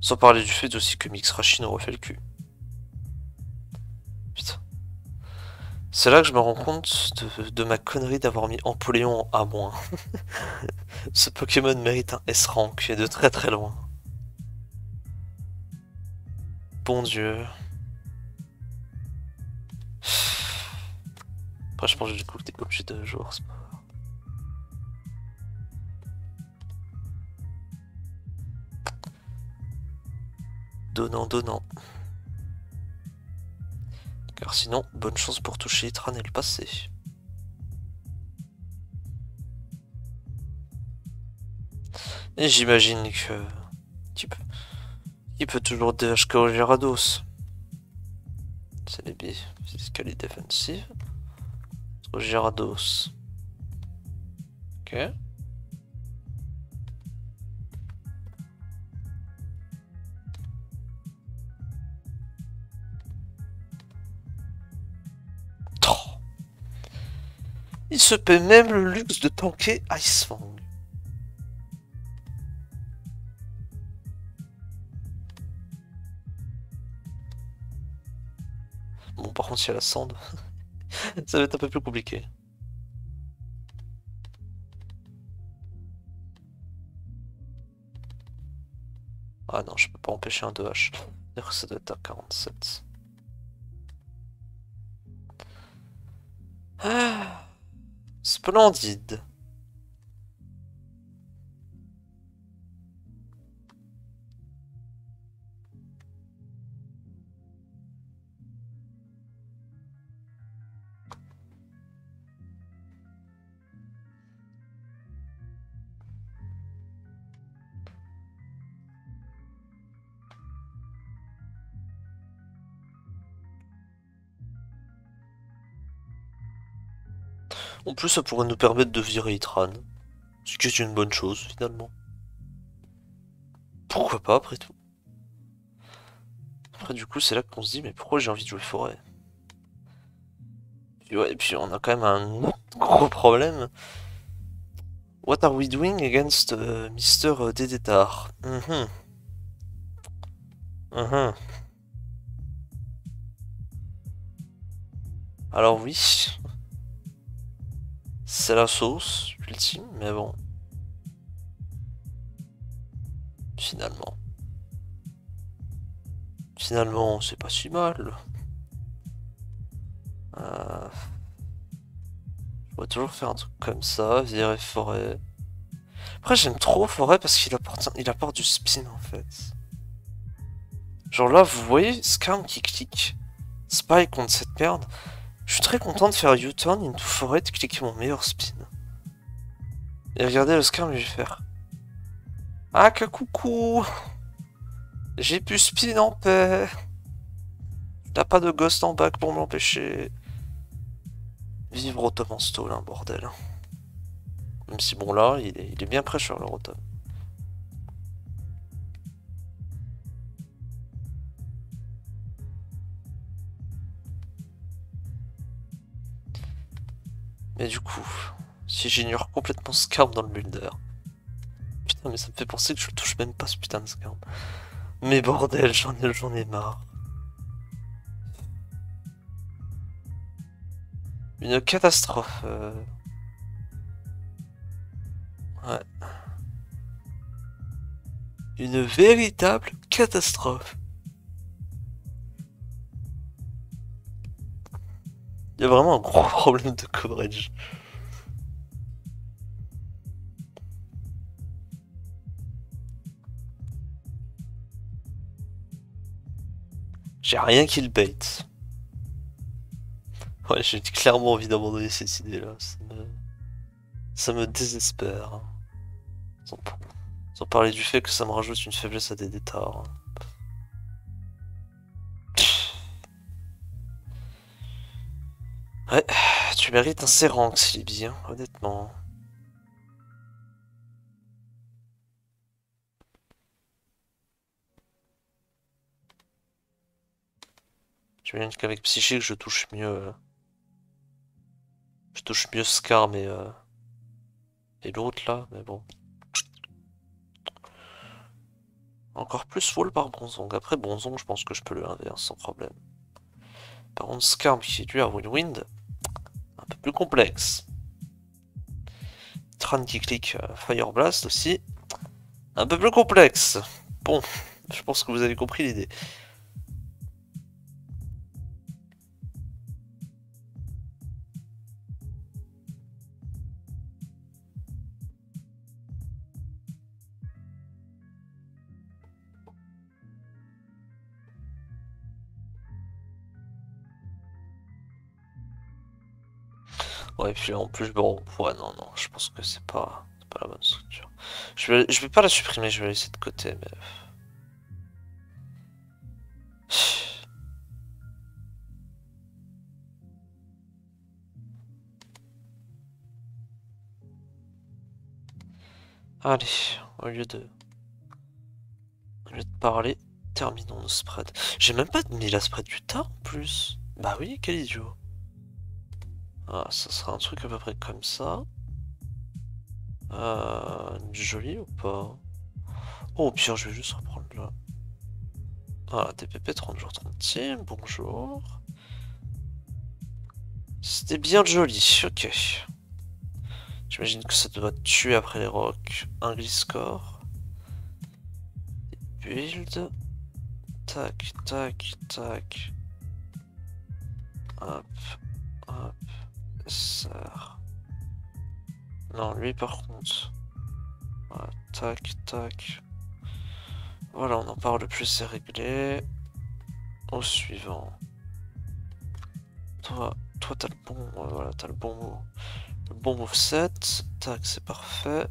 Sans parler du fait aussi que Mix Rachine refait le cul. Putain. C'est là que je me rends compte de ma connerie d'avoir mis Empoléon en A-. Ce Pokémon mérite un S-rank et de très très loin. Bon Dieu. Après, je pense que du coup, t'es obligé de jouer hors sport. Donnant, donnant. Car sinon, bonne chance pour toucher Itran et le passé. Et j'imagine que... Qui peut toujours DHK au Gyarados. C'est les B. Fiscalité défensive. Au Gyarados. Ok. Il se paie même le luxe de tanker Ice Fang. Bon, par contre, s'il y a la cendre, ça va être un peu plus compliqué. Ah non, je peux pas empêcher un 2H. D'ailleurs, ça doit être à 47. Ah, splendide. En plus, ça pourrait nous permettre de virer Itran. Ce qui est une bonne chose, finalement. Pourquoi pas, après tout. Après, du coup, c'est là qu'on se dit, mais pourquoi j'ai envie de jouer forêt? Et puis on a quand même un autre gros problème. What are we doing against Mr. Dedetar? Alors oui, c'est la sauce ultime, mais bon. Finalement, c'est pas si mal. Je pourrais toujours faire un truc comme ça, virer forêt. Après, j'aime trop forêt parce il apporte du spin en fait. Genre là, vous voyez Skarm qui clique Spy contre cette merde. Je suis très content de faire U-turn into forêt, de cliquer mon meilleur spin. Et regardez le Skarm, je vais faire. Ah, que coucou! J'ai pu spin en paix! T'as pas de ghost en back pour m'empêcher. Vivre Rotom en stall, hein, bordel. Même si bon là, il est bien prêcheur le Rotom. Mais du coup, si j'ignore complètement Skarm dans le builder. Putain, mais ça me fait penser que je touche même pas ce putain de Skarm. Mais bordel, j'en ai marre. Une catastrophe. Ouais. Une véritable catastrophe. Il y a vraiment un gros problème de coverage. J'ai rien qui le bait. Ouais, j'ai clairement envie d'abandonner cette idée-là. Ça me désespère. Sans, sans parler du fait que ça me rajoute une faiblesse à des détards. Ouais, tu mérites un séranx, Libye, hein, honnêtement. Tu imagines qu'avec psychique, je touche mieux. Je touche mieux Scar, mais et l'autre là, mais bon. Encore plus full par Bronzong. Après Bronzong, je pense que je peux le 1v1 sans problème. Par contre, Scar qui lui a Whirlwind, un peu plus complexe. Tran qui clique Fire Blast aussi, un peu plus complexe. Bon, je pense que vous avez compris l'idée. Ouais, et puis en plus, bon, ouais, non, non, je pense que c'est pas la bonne structure. Je vais pas la supprimer, je vais la laisser de côté, mais. Allez, au lieu de parler, terminons nos spreads. J'ai même pas mis la spread du tas en plus. Bah oui, quel idiot. Ah, ça sera un truc à peu près comme ça. Joli ou pas? Oh, au pire, je vais juste reprendre là. Ah, TPP 30 jours 30 team, bonjour. C'était bien joli, ok. J'imagine que ça doit tuer après les rocks. Un Gliscor. Build. Tac, tac, tac. Hop, hop. Sert. Non, lui par contre. Voilà, tac, tac. Voilà, on en parle plus, c'est réglé. Au suivant. Toi, t'as le bon, voilà, t'as le bon moveset. Tac, c'est parfait.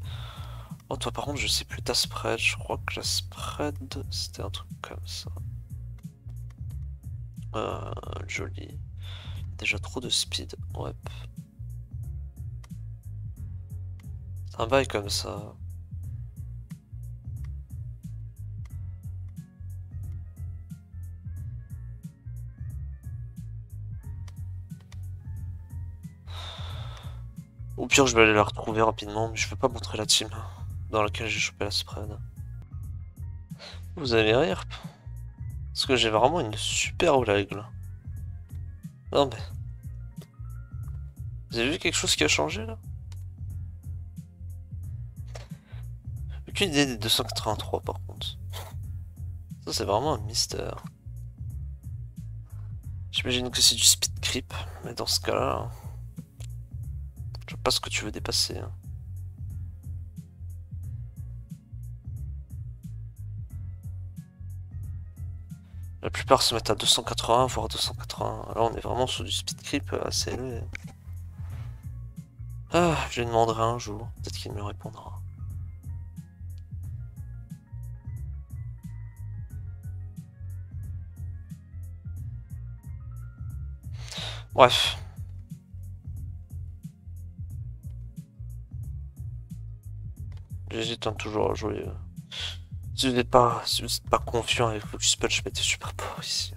Oh, toi, par contre, je sais plus ta spread. Je crois que la spread, c'était un truc comme ça. Joli. Déjà trop de speed. Ouais. Un bail comme ça. Au pire, je vais aller la retrouver rapidement, mais je vais pas montrer la team dans laquelle j'ai chopé la spread. Vous allez rire. Parce que j'ai vraiment une super règle. Non mais... Vous avez vu quelque chose qui a changé là? Aucune idée des 283 par contre. Ça c'est vraiment un mystère. J'imagine que c'est du speed creep, mais dans ce cas-là... Je vois pas ce que tu veux dépasser. Hein. La plupart se mettent à 280, voire 280. Là on est vraiment sur du speed creep assez élevé. Ah, je lui demanderai un jour. Peut-être qu'il me répondra. Bref. J'hésite toujours à jouer. Si vous n'êtes pas, confiant avec Focus Punch, je mettais super pauvre ici.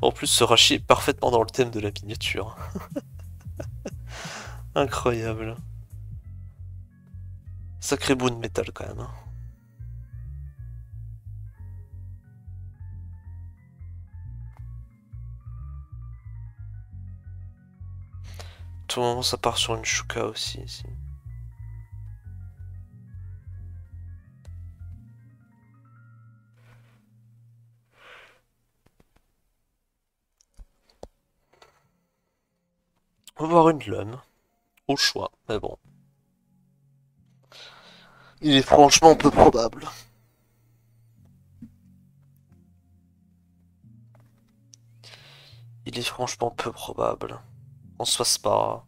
En plus, ce Rashi est parfaitement dans le thème de la miniature. Incroyable. Sacré bout de métal quand même. Hein. Tout moment, ça part sur une Shuka aussi ici. On va voir une lune. Au choix, mais bon. Il est franchement peu probable. Il est franchement peu probable. On se fasse pas.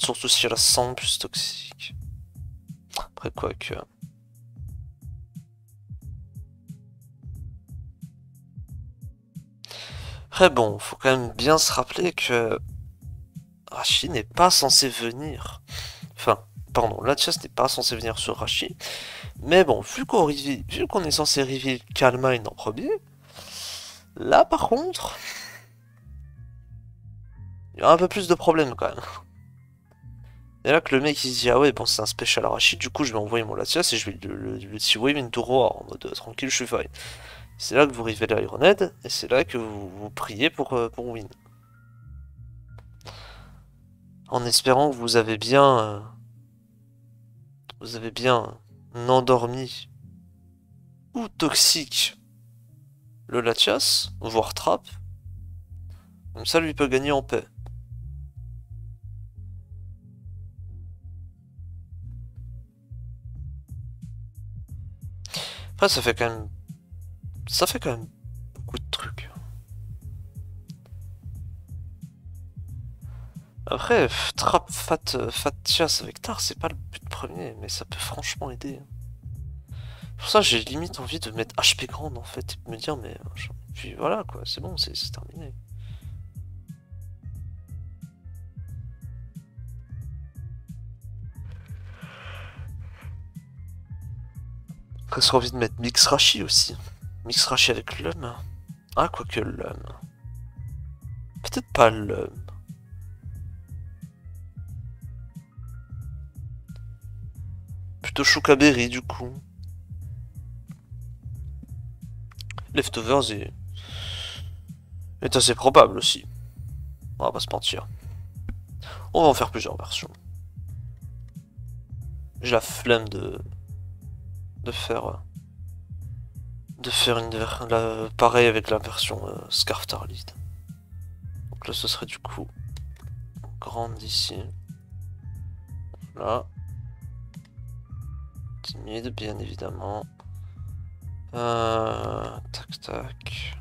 Surtout si elle a 100 plus toxique. Après quoi que... Après bon, faut quand même bien se rappeler que Rashi n'est pas censé venir. Enfin, pardon, Latias n'est pas censé venir sur Rashi. Mais bon, vu qu'on est censé reveal Calmine en premier, là par contre, il y a un peu plus de problèmes quand même. Et là que le mec il se dit ah ouais bon c'est un special Arashi, du coup je vais envoyer mon Latias et je vais le T-Wave into Roar en mode tranquille je suis fine. C'est là que vous révélez Ironhead et c'est là que vous priez pour win. En espérant que vous avez bien endormi ou toxique le Latias, voire trap, comme ça lui peut gagner en paix. Après ça fait quand même beaucoup de trucs. Après, trap fat chasse avec Tar, c'est pas le but premier, mais ça peut franchement aider. Pour ça, j'ai limite envie de mettre HP grande en fait, et de me dire, mais. Puis voilà quoi, c'est bon, c'est terminé. Presque envie de mettre Mix Rashi aussi. Mix Rashi avec Lum. Ah, quoique Lum. Peut-être pas Lum. Plutôt Choukaberry du coup. Leftovers est assez probable aussi. On va pas se mentir. On va en faire plusieurs versions. J'ai la flemme de faire pareil avec la version Scarf Tarlead. Donc là ce serait du coup grande ici. Là. Timide bien évidemment. Tac tac.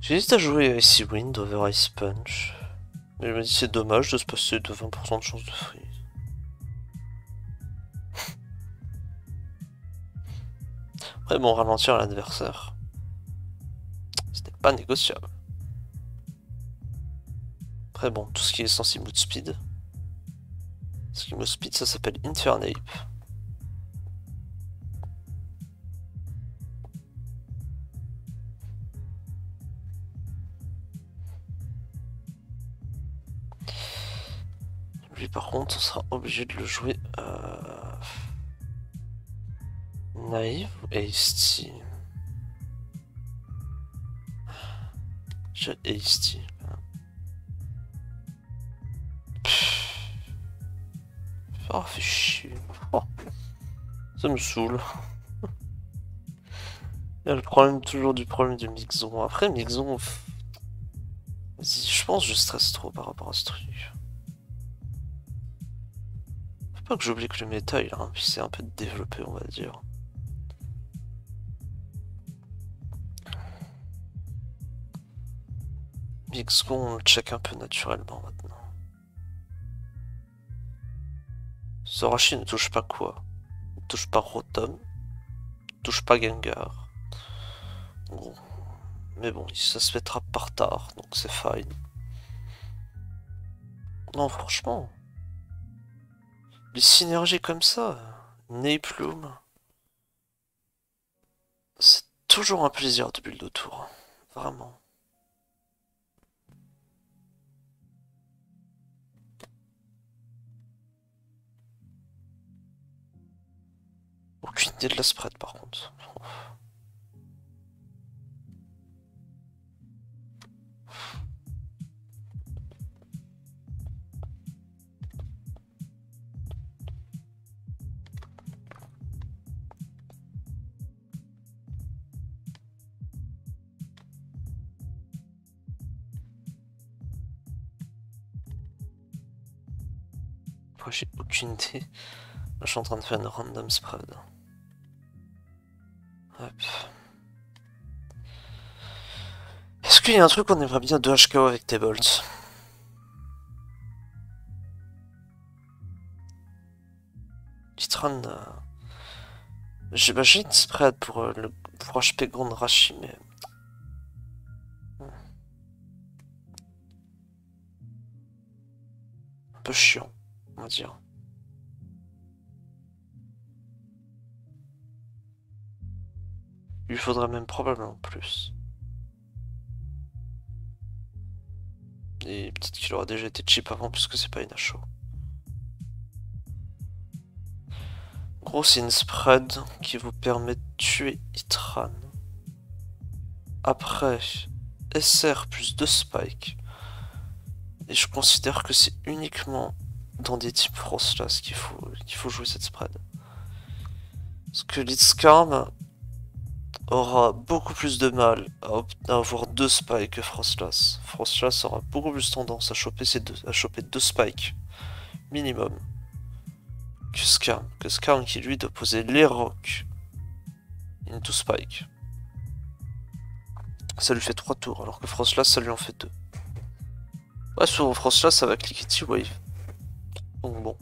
J'hésite à jouer Icy Wind over Ice Punch. Mais je me dis c'est dommage de se passer de 20% de chance de freeze. Après bon, ralentir l'adversaire, ce n'est pas négociable. Après bon, tout ce qui est sensible de speed. Ce qui me speed, ça s'appelle Infernape. Lui par contre, on sera obligé de le jouer naïf ou hasty. J'ai hasty. Oh, fait chier. Oh, ça me saoule. Il y a le problème, toujours du problème de Mixon. Après, Mixon, je pense que je stresse trop par rapport à ce truc. Faut pas que j'oublie que le méta, il s'est un peu développé, on va dire. Mixon, on le check un peu naturellement maintenant. Sorachi ne touche pas quoi? Ne touche pas Rotom. Ne touche pas Gengar. Bon. Mais bon, ça se mettra par tard, donc c'est fine. Non, franchement. Les synergies comme ça, Neyplume, c'est toujours un plaisir de build autour. Vraiment. Aucune idée de la spread par contre. Moi j'ai aucune idée. Je suis en train de faire une random spread. Hop. Est-ce qu'il y a un truc qu'on aimerait bien de HKO avec tes bolts? Kitron, j'ai une spread pour HP Grand Rashi, mais... un peu chiant, on va dire. Il lui faudrait même probablement plus. Et peut-être qu'il aura déjà été cheap avant puisque c'est pas une HO. En gros, c'est une spread qui vous permet de tuer Itran. Après, SR plus 2 spikes. Et je considère que c'est uniquement dans des types Frostlass qu'il faut jouer cette spread. Parce que Blitzcarm aura beaucoup plus de mal à avoir 2 spikes que Frostlass. Frostlass aura beaucoup plus tendance à choper deux spikes minimum que Skarm. Que Skarm qui lui doit poser les rocks into spike. Ça lui fait 3 tours alors que Frostlass ça lui en fait 2. Ouais, sur Frostlass ça va cliquer T-Wave. Donc bon.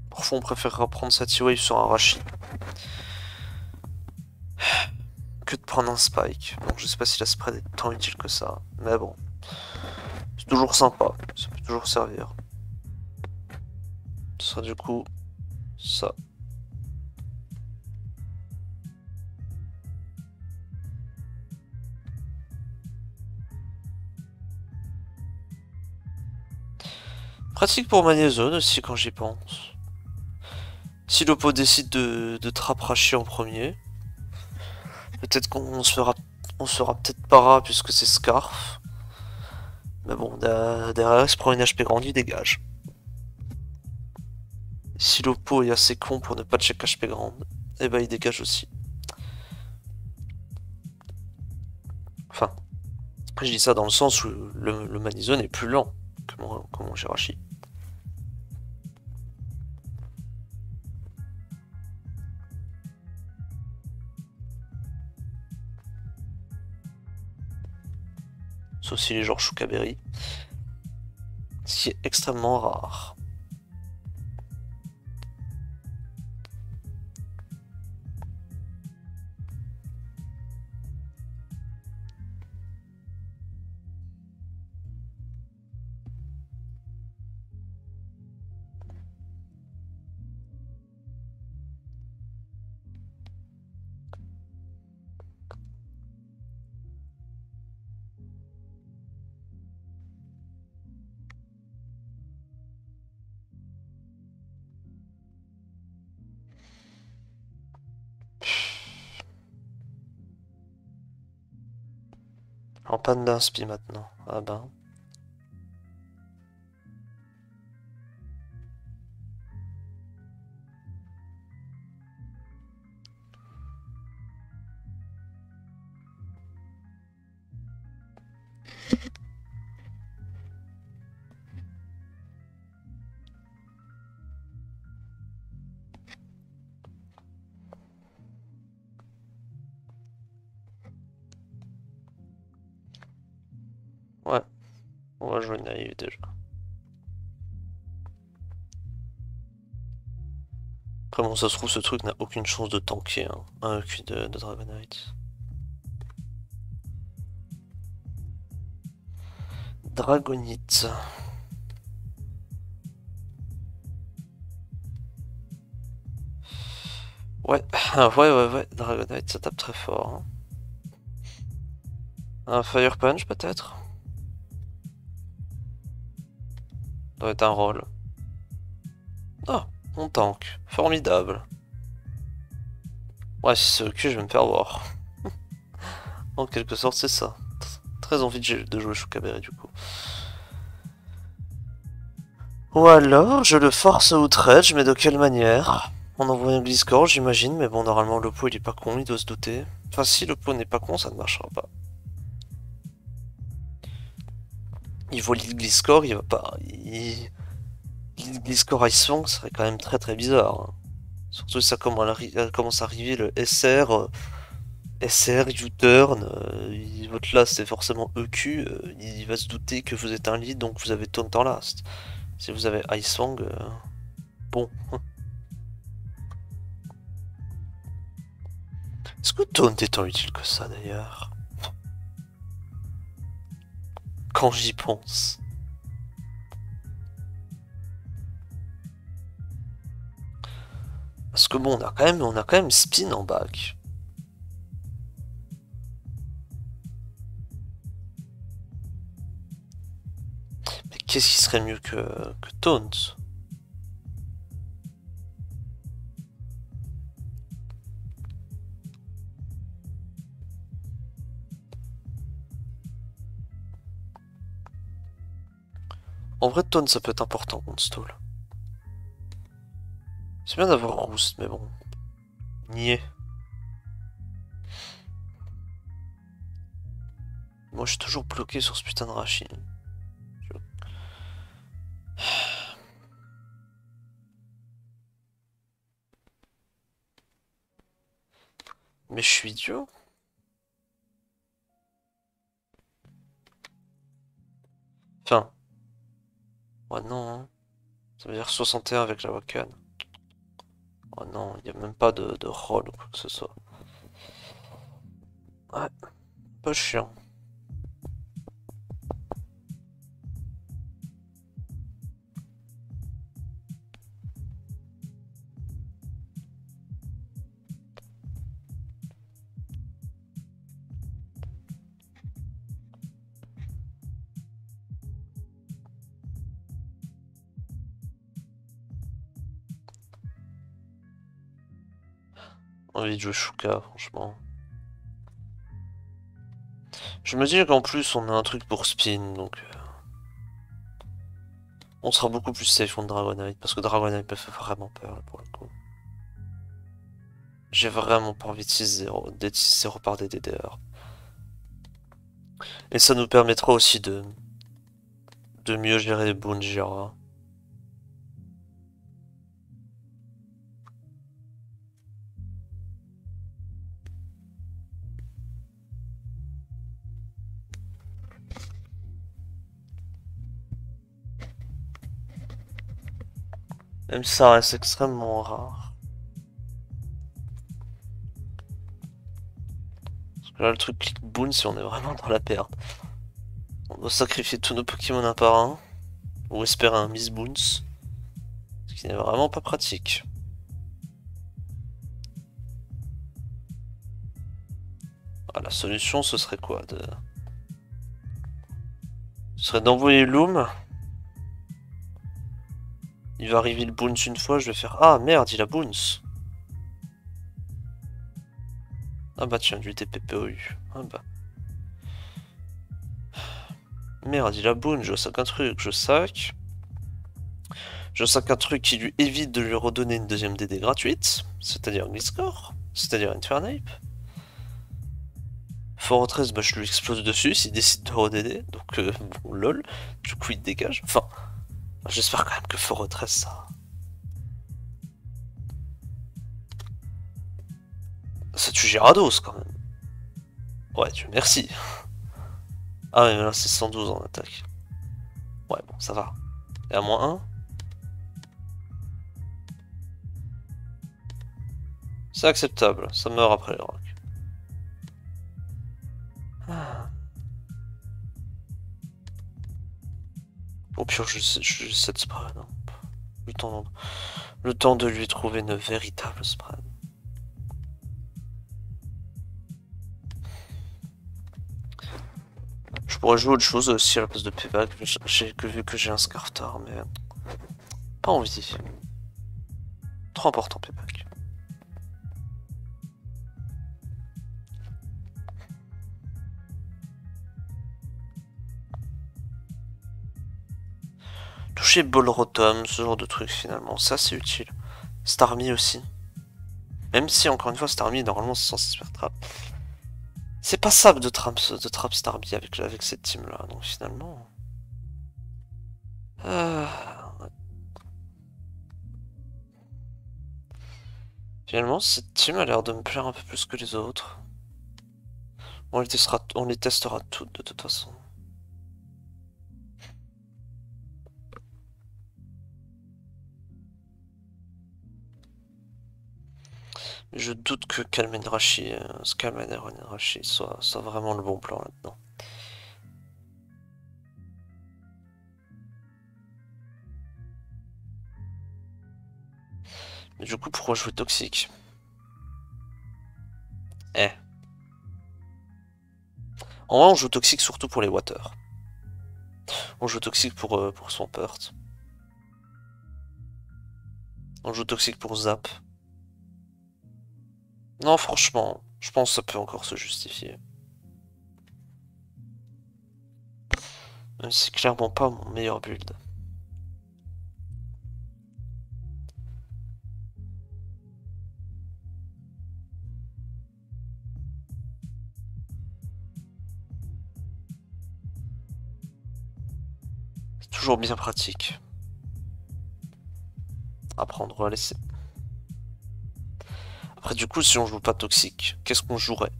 Parfois on préférera prendre sa T-Wave sur un Rashi que de prendre un Spike. Donc je sais pas si la spread est tant utile que ça. Mais bon. C'est toujours sympa. Ça peut toujours servir. Ce sera du coup ça. Pratique pour Magnézone aussi quand j'y pense. Si l'oppo décide de trap Rashi en premier, peut-être qu'on se fera peut-être para puisque c'est Scarf. Mais bon, derrière il se prend une HP grande, il dégage. Si l'oppo est assez con pour ne pas check HP grande, et bah il dégage aussi. Enfin, je dis ça dans le sens où le Manizone est plus lent que mon Jirachi. Sauf si les genres Choukaberry. Ce qui est extrêmement rare. En panne d'inspi maintenant. Ah ben. Ouais, on va jouer naïf déjà. Après bon, ça se trouve, ce truc n'a aucune chance de tanker hein, un EQ de Dragonite. Dragonite. Ouais, ouais, Dragonite, ça tape très fort. Hein. Un Fire Punch peut-être? Ça doit être un roll. Ah, on tank. Formidable. Ouais, si c'est ok, je vais me faire voir. En quelque sorte, c'est ça. Très envie de jouer Chukabere du coup. Ou alors, je le force à outrage, mais de quelle manière? En envoyant Gliscor, j'imagine, mais bon, normalement, l'Oppo il est pas con, il doit se douter. Enfin, si l'Oppo n'est pas con, ça ne marchera pas. Il voit Gliscor, il va pas. Gliscor Ice Fang serait quand même très très bizarre. Hein. Surtout si ça commence à arriver le SR, U-turn, votre last c'est forcément EQ, il va se douter que vous êtes un lead donc vous avez taunt en last. Si vous avez Ice Fang, bon. Est-ce que taunt est tant utile que ça d'ailleurs? Quand j'y pense. Parce que bon, on a quand même spin en back. Mais qu'est-ce qui serait mieux que taunt? En vrai, taunt ça peut être important contre stall. C'est bien d'avoir Roost, mais bon. Nier. Moi je suis toujours bloqué sur ce putain de Rachis. Mais je suis idiot. Enfin. Ouais non. Hein. Ça veut dire 61 avec la Wakan. Oh non, il n'y a même pas de roll ou quoi que ce soit. Ouais, pas chiant. Envie de jouer Shuka, franchement. Je me dis qu'en plus on a un truc pour spin, donc on sera beaucoup plus safe contre Dragonite, parce que Dragonite me fait vraiment peur là, pour le coup. J'ai vraiment pas envie de 6-0, d'être 6-0 par des DDR. Et ça nous permettra aussi de mieux gérer les Bunjira. Même si ça reste extrêmement rare. Parce que là, le truc click boon, si on est vraiment dans la perte. On doit sacrifier tous nos Pokémon un par un. Ou espérer un Miss Boons. Ce qui n'est vraiment pas pratique. Ah, la solution, ce serait quoi Ce serait d'envoyer Loom. Il va arriver le Boons une fois, je vais faire... Ah merde, il a Boons. Ah bah tiens, du TPPOU. Ah bah. Merde, il a Boons, je sac un truc, je sac. Je sac un truc qui lui évite de lui redonner une deuxième DD gratuite. C'est-à-dire Gliscor. C'est-à-dire Infernape. Fortress, bah je lui explose dessus s'il décide de re-DD. Donc bon, lol. Du coup il dégage. Enfin, j'espère quand même que Fortress ça... Ça tue Gyarados quand même. Ouais, Dieu merci. Ah ouais, mais là c'est 112 en attaque. Ouais, bon, ça va. Et à moins 1. C'est acceptable, ça meurt après les rocs. Ah. Au pire, je cette spread. Hein. Le temps de lui trouver une véritable spread. Je pourrais jouer autre chose aussi à la place de Payback, vu que j'ai un Scartar, mais pas envie. Trop important Payback. Toucher Bolrotom, ce genre de truc finalement, ça c'est utile. Starmie aussi. Même si encore une fois Starmie normalement c'est censé se faire trap. C'est pas ça de trap Starmie avec cette team là, donc finalement... Finalement cette team a l'air de me plaire un peu plus que les autres. On les testera toutes de toute façon. Je doute que Scalmendrachi soit vraiment le bon plan là-dedans. Mais du coup, pourquoi jouer toxique? En vrai, on joue toxique surtout pour les water. On joue toxique pour Swampert. On joue toxique pour Zap. Non, franchement, je pense que ça peut encore se justifier. Même si c'est clairement pas mon meilleur build. C'est toujours bien pratique. Apprendre à laisser. Après, du coup, si on joue pas toxique, qu'est-ce qu'on jouerait?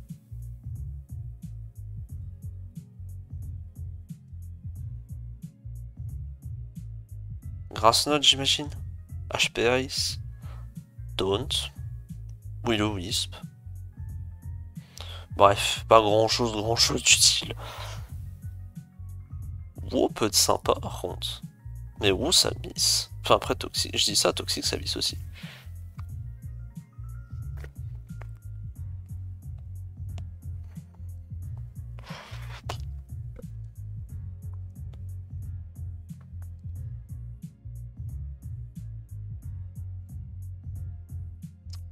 Grass Knot, j'imagine. HP Ice. Don't. Will-O-Wisp. Bref, pas grand-chose d'utile. Wow peut être sympa par contre. Mais Woo ça miss. Enfin après toxique, je dis ça, toxique ça miss aussi.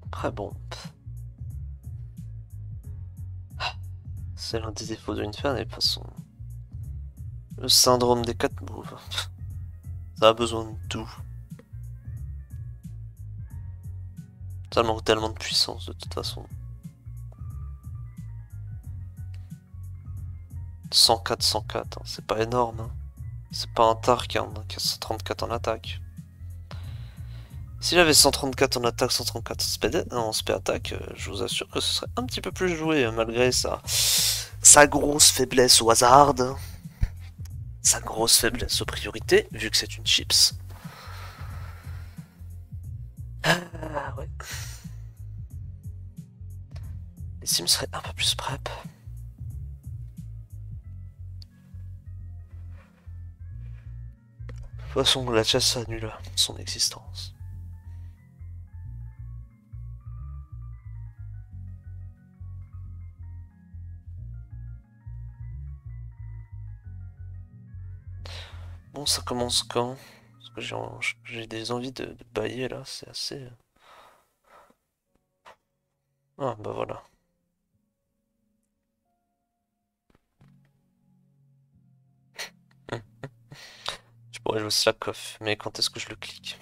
Après bon. C'est l'un des défauts de Inferno et de toute façon. Le syndrome des 4 moves. Ça a besoin de tout. Ça manque tellement de puissance de toute façon. 104, 104, hein. C'est pas énorme. Hein. C'est pas un Tark hein, qui a 134 en attaque. S'il avait 134 en attaque, 134 en spé attaque, je vous assure que ce serait un petit peu plus joué malgré sa grosse faiblesse au hasard. Sa grosse faiblesse aux priorités, vu que c'est une chips. Ah ouais. Les sims seraient un peu plus prep. De toute façon, la chasse annule son existence. Bon, ça commence quand? Parce que j'ai des envies de bailler là, c'est assez... Ah bah voilà. Je pourrais jouer Slack Off, mais quand est-ce que je le clique?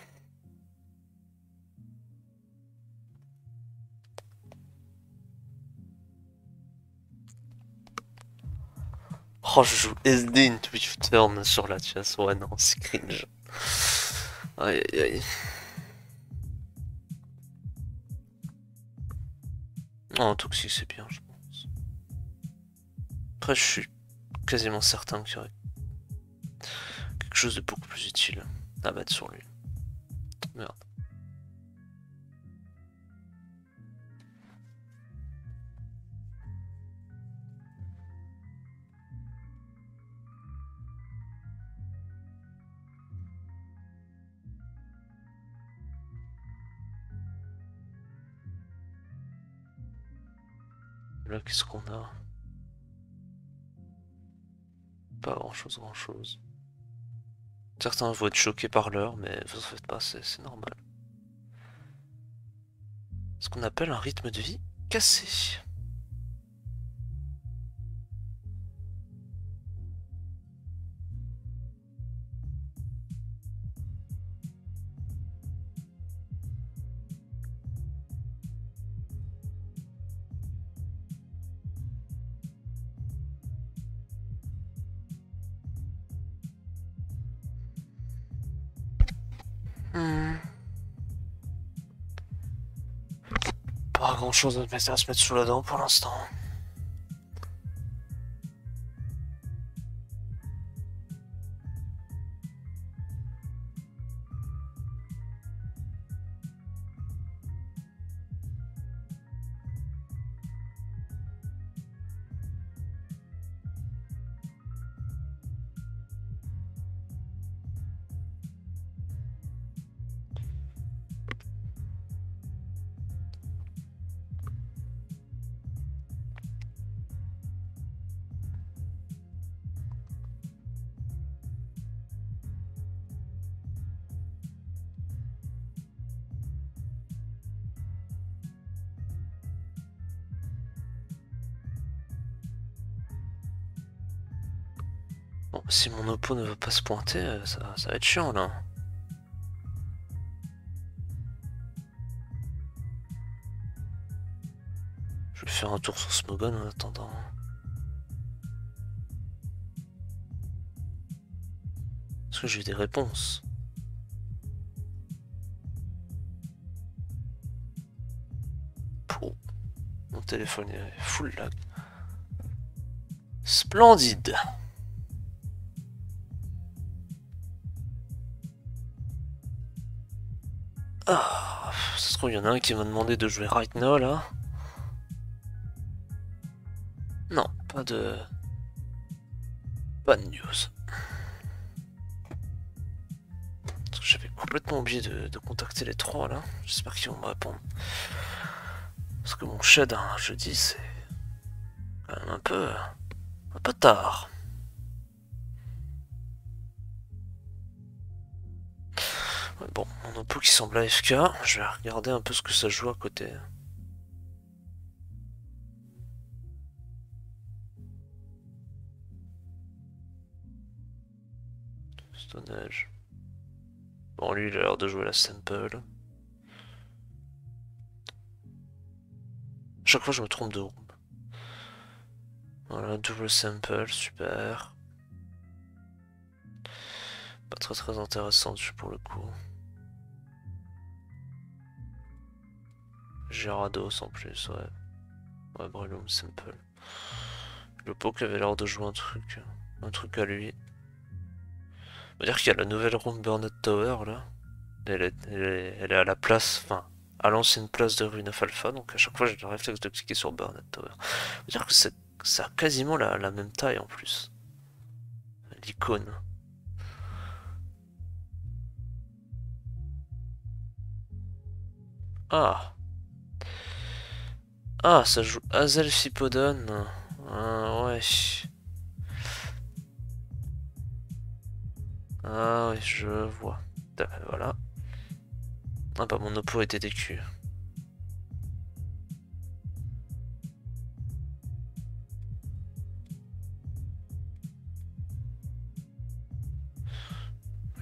Oh, je joue SD in Twitch Turn sur la chasse. Ouais, non, c'est cringe. Aïe aïe aïe. Oh, toxique, c'est bien, je pense. Après, je suis quasiment certain qu'il y aurait quelque chose de beaucoup plus utile à mettre sur lui. Merde. Là, qu'est-ce qu'on a? Pas grand-chose, grand-chose. Certains vont être choqués par l'heure, mais vous en faites pas, c'est normal. Ce qu'on appelle un rythme de vie cassé. Hmm. Pas grand-chose à se mettre sous la dent pour l'instant. Bon, si mon oppo ne veut pas se pointer, ça va être chiant là. Je vais faire un tour sur Smogon en attendant. Est-ce que j'ai eu des réponses? Oh, mon téléphone est full lag. Splendide. Ah, ça se trouve, il y en a un qui m'a demandé de jouer right now là. Non, pas de... Pas de news. Parce que j'avais complètement oublié de contacter les trois là. J'espère qu'ils vont me répondre. Parce que mon shed un jeudi c'est quand même un peu tard. Ouais, bon, mon oppo qui semble AFK, je vais regarder un peu ce que ça joue à côté. Stone. Bon, lui, il a l'air de jouer la sample. Chaque fois, je me trompe de room. Voilà, double sample, super. Pas très intéressant pour le coup. Gerados en plus, ouais. Ouais, Brelum sample. Le Poke avait l'air de jouer un truc à lui. On va dire qu'il y a la nouvelle room Burnout Tower là. Elle est à la place, enfin, à l'ancienne place de rue 9 Alpha, donc à chaque fois j'ai le réflexe de cliquer sur Burnet Tower. Faut dire que ça a quasiment la même taille en plus. L'icône. Ah. Ah, ça joue Azelphipodon. Ah, ouais. Ah, ouais, je vois. Voilà. Ah bah mon oppo était décu.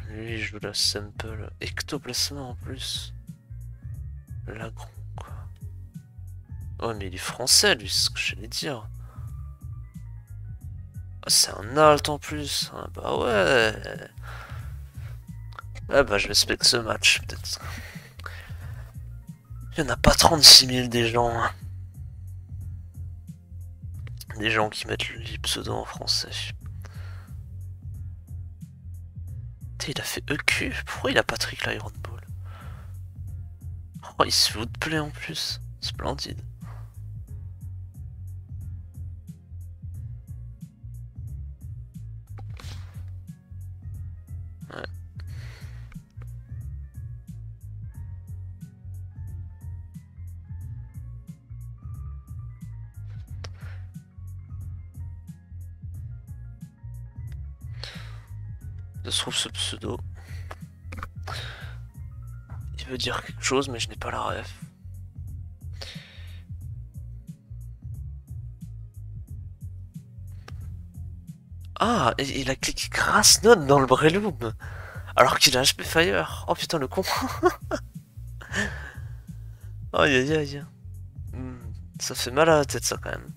Lui, il joue la sample. Ectoplasma en plus. Lagron, quoi. Ouais, mais il est français, lui, c'est ce que j'allais dire. Ah, c'est un alt en plus. Ah, bah ouais. Ah, bah je vais spec ce match, peut-être. Il y en a pas 36 000 des gens. Hein. Des gens qui mettent le pseudo en français. Putain, il a fait EQ. Pourquoi il a pas trick l'Iron Ball? Oh, il se fait outplay en plus. Splendide. Ouais. Ça se trouve ce pseudo. Il veut dire quelque chose, mais je n'ai pas la ref. Ah, il a cliqué Grass Note dans le Breloom. Alors qu'il a HP Fire. Oh putain, le con. Aïe aïe aïe. Ça fait mal à la tête, ça, quand même.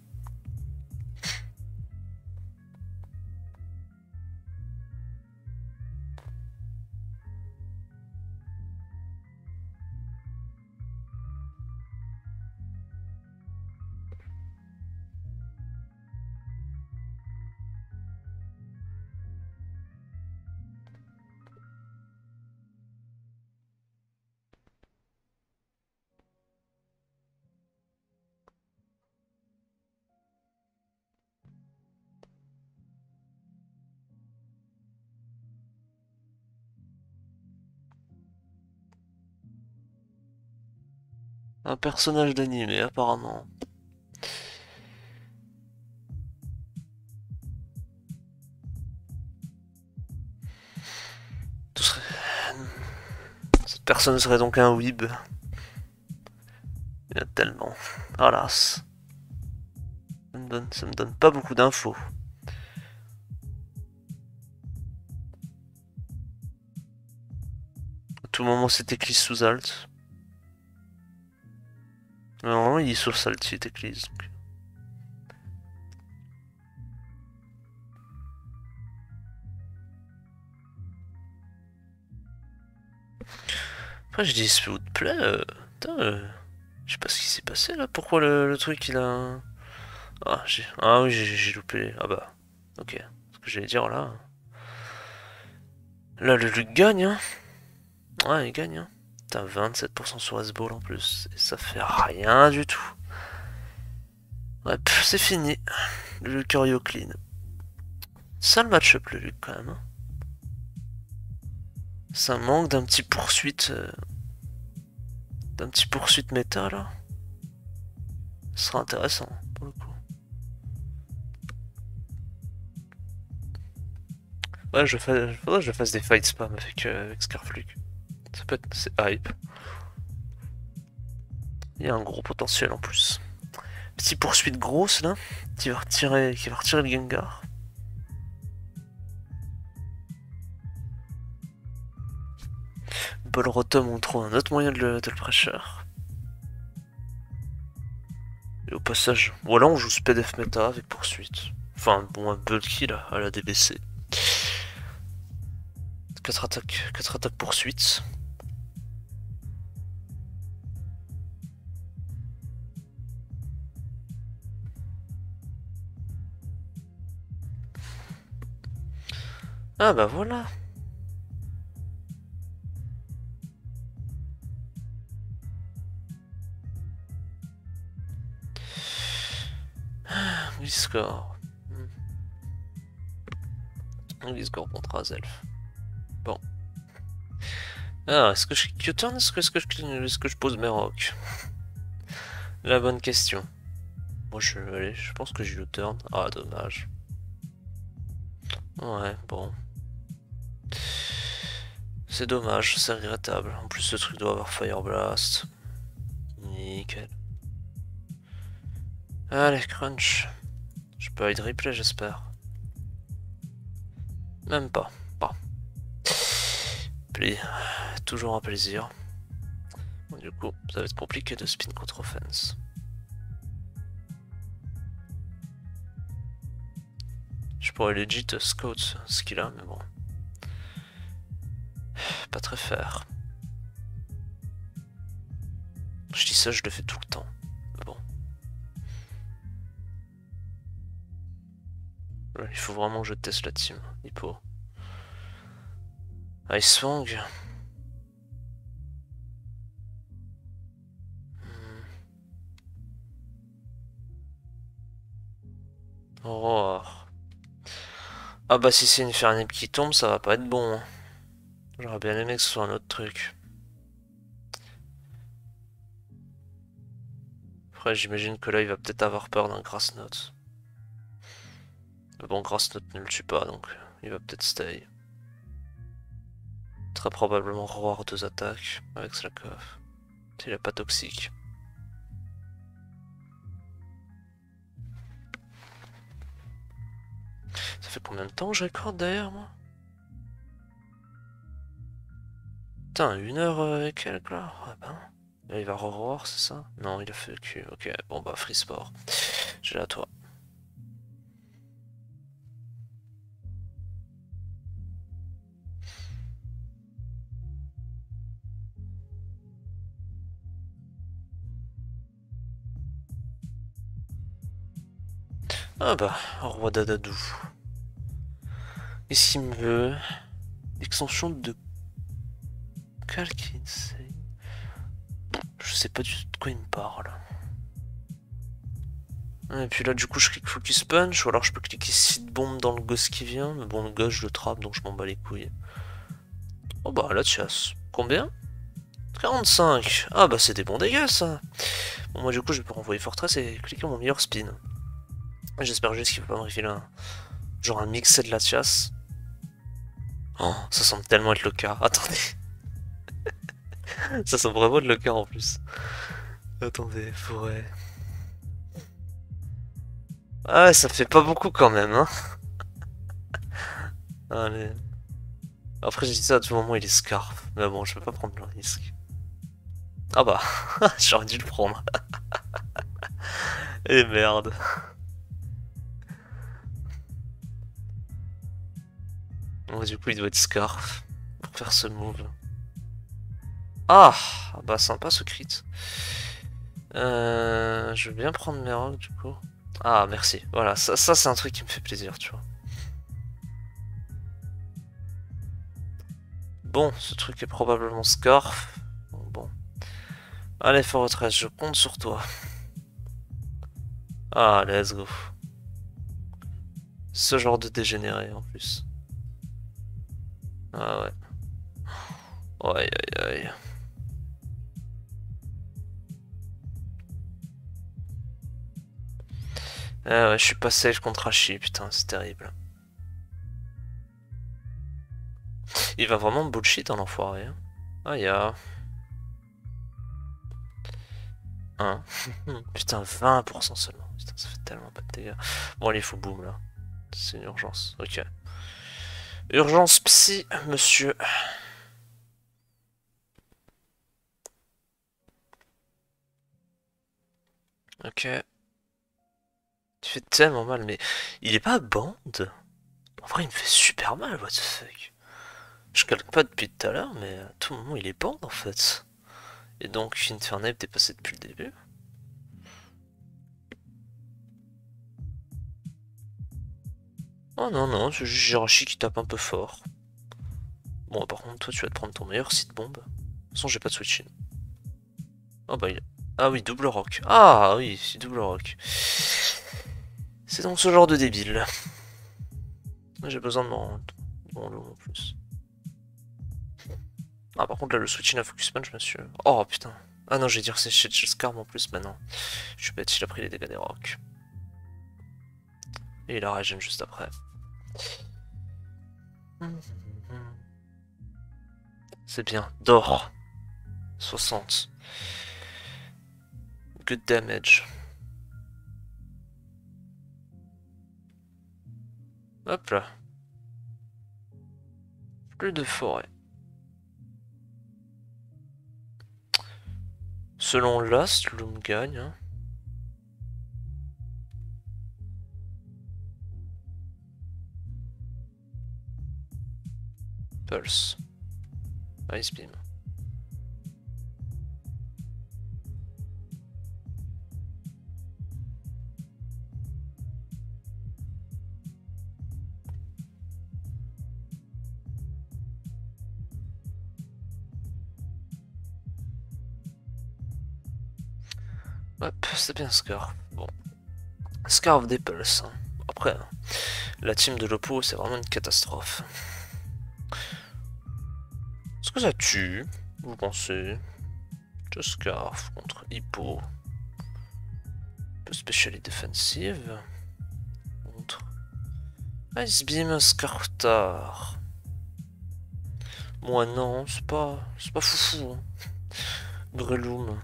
Un personnage d'animé, apparemment. Tout serait... Cette personne serait donc un weeb. Il y en a tellement. Alas. Ça me donne pas beaucoup d'infos. À tout moment, c'était Eclipse sous alt. Mais normalement, il est sur salt, il est Eclipse. Donc. Après, je dis, ce outplay, putain, je sais pas ce qui s'est passé là. Pourquoi le truc il a. Ah oui, j'ai loupé. Ah bah, ok. Ce que j'allais dire là. Là, le Luc gagne, hein. Ouais, il gagne, hein. T'as 27% sur S-Ball en plus. Et ça fait rien du tout. Ouais, c'est fini. Le Luc Orio clean. Ça le match-up, le Luc, quand même. Hein. Ça manque d'un petit poursuite. D'un petit poursuite méta, là. Ce sera intéressant, pour le coup. Ouais, faudrait que je fasse des fight spam avec Scarfluke. Ça peut être. C'est hype. Il y a un gros potentiel en plus. Petit poursuite grosse là, qui va retirer le Gengar. Bolrotom, on trouve un autre moyen de le pressure. Et au passage, voilà, on joue Speed F Meta avec poursuite. Enfin, bon, un bulky là, à la DBC. 4 attaques poursuite. Ah bah voilà. Gliscor. Gliscor contre Azelf. Bon. Alors, est-ce que je Q-turn? Est-ce que je pose mes rocs? La bonne question. Moi, allez, je pense que je U-turn. Ah, dommage. Ouais, bon. C'est dommage, c'est regrettable. En plus, ce truc doit avoir Fire Blast. Nickel. Allez, crunch. Je peux aller replay, j'espère. Même pas. Bon. Toujours un plaisir. Bon, du coup, ça va être compliqué de spin contre offense. Je pourrais legit scout ce qu'il a, mais bon. Pas très faire. Je dis ça, je le fais tout le temps. Mais bon. Il faut vraiment que je teste la team. Hippo. Ice Fang. Aurore. Ah bah si c'est une Fernie qui tombe, ça va pas être bon. Hein. J'aurais bien aimé que ce soit un autre truc. Après j'imagine que là il va peut-être avoir peur d'un Grass Note. Mais bon, Grass Note ne le tue pas, donc il va peut-être stay. Très probablement Roar 2 attaques avec Slakoff. Il est pas toxique. Ça fait combien de temps que je recorde derrière moi? Putain, 1h et quelques là. Ah ben. Là, il va Roar, c'est ça? Non, il a fait Q. Ok, bon bah Free Sport. J'ai à toi. Ah bah, Roi Dadadou. Qu'est-ce qu'il me veut? Extension de Calkin. Je sais pas du tout de quoi il me parle. Et puis là, du coup, je clique Focus Punch, ou alors je peux cliquer Seed Bomb dans le gosse qui vient, mais bon, le gosse, je le trappe, donc je m'en bats les couilles. Oh bah, la chasse. Combien? 45. Ah bah, c'est des bons dégâts, ça. Bon, moi, du coup, je vais pouvoir envoyer Fortress et cliquer mon meilleur spin. J'espère juste qu'il va pas me refiler un... genre un mixé de la chasse. Oh, ça semble tellement être le cas. Attendez. Ça semble vraiment être le cas, en plus. Attendez, faudrait... Ah ouais, ça fait pas beaucoup quand même, hein. Allez. Après, j'ai dit ça à tout moment, il est Scarf. Mais bon, je vais pas prendre le risque. Ah bah, j'aurais dû le prendre. Et merde. Bon, du coup, il doit être Scarf pour faire ce move. Ah, bah sympa ce crit. Je veux bien prendre mes rocs du coup. Ah, merci. Voilà, ça c'est un truc qui me fait plaisir, tu vois. Bon, ce truc est probablement Scarf. Bon. Allez, Fortress, je compte sur toi. Ah, let's go. Ce genre de dégénéré en plus. Ah ouais. Aïe aïe aïe. Ah ouais, je suis pas safe contre Hachi, putain, c'est terrible. Il va vraiment bullshit en enfoiré. Hein. Ah, y'a... 1. Putain, 20% seulement. Putain, ça fait tellement pas de dégâts. Bon, allez, faut boom là. C'est une urgence. Ok. Urgence psy, monsieur. Ok. Tu fais tellement mal, mais il est pas bande. En vrai, il me fait super mal, what the fuck. Je calque pas depuis tout à l'heure, mais à tout moment, il est bande en fait. Et donc, Infernape dépassé depuis le début. Oh non, non, c'est juste Jirachi qui tape un peu fort. Bon, par contre, toi, tu vas te prendre ton meilleur site bombe. De toute façon, j'ai pas de switch in. Oh bah, il... Ah oui, double rock. Ah oui, double rock. C'est donc ce genre de débile. J'ai besoin de mon lot en plus. Ah par contre là le switch in à focus punch je me suis... Oh putain. Ah non j'ai dire c'est chez Scarm en plus maintenant. Je suis bête, il a pris les dégâts des rocs. Et il a régène juste après. C'est bien. D'or. 60. Good damage. Hop là. Plus de forêt. Selon Last, Loom gagne. Hein. Pulse. Ice Beam. Hop, c'est bien Scar. Bon. Scarf des Pulse. Hein. Après, hein, la team de l'Oppo, c'est vraiment une catastrophe. Est-ce que ça tue, vous pensez? Just Scarf contre Hippo. Un peu spécial et défensive. Contre Ice Beam Scartar. Moi non, c'est pas foufou. Hein. Breloom,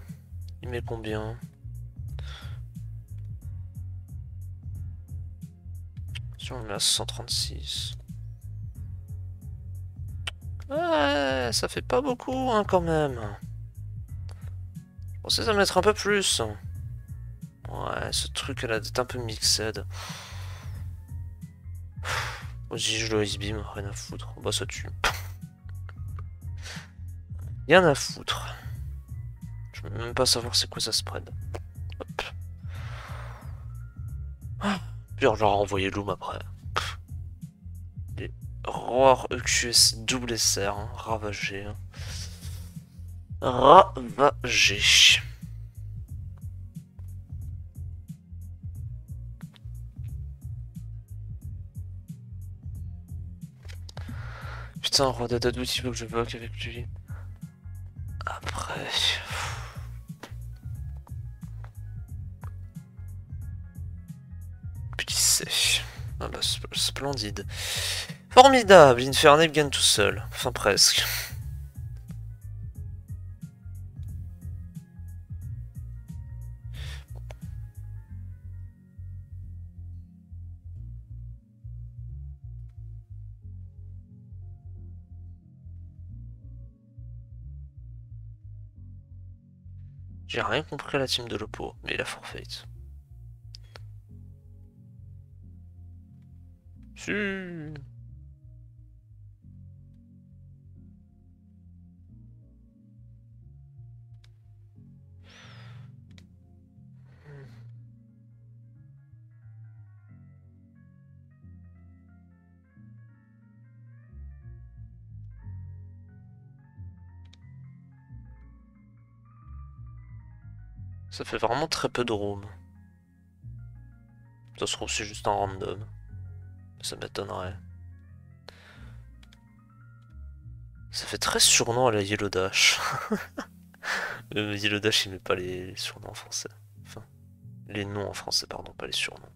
il met combien? Si on le met à 136. Ouais, ça fait pas beaucoup hein, quand même. Je pensais ça mettre un peu plus. Ouais, ce truc elle a d'être un peu mixed. Vas-y, je le Ice Beam, rien à foutre. Bah ça tue. Rien à foutre. Je veux même pas savoir c'est quoi ça spread. Hop. Puis on leur a envoyé Loom après. Les Roar EQS double SR, hein, ravagé. Hein. Ravagé. Putain, Roi d'Adadou, il faut que je bloque avec lui. Après... Plissé. Ah bah, splendide. Formidable, Infernal gagne tout seul. Enfin, presque. J'ai rien compris à la team de l'Oppo, mais il a forfait. Si. Ça fait vraiment très peu de room. Ça se trouve c'est juste un random. Ça m'étonnerait. Ça fait très surnom à la Yellow Dash. Le Yellow Dash il met pas les surnoms en français. Enfin, les noms en français, pardon, pas les surnoms.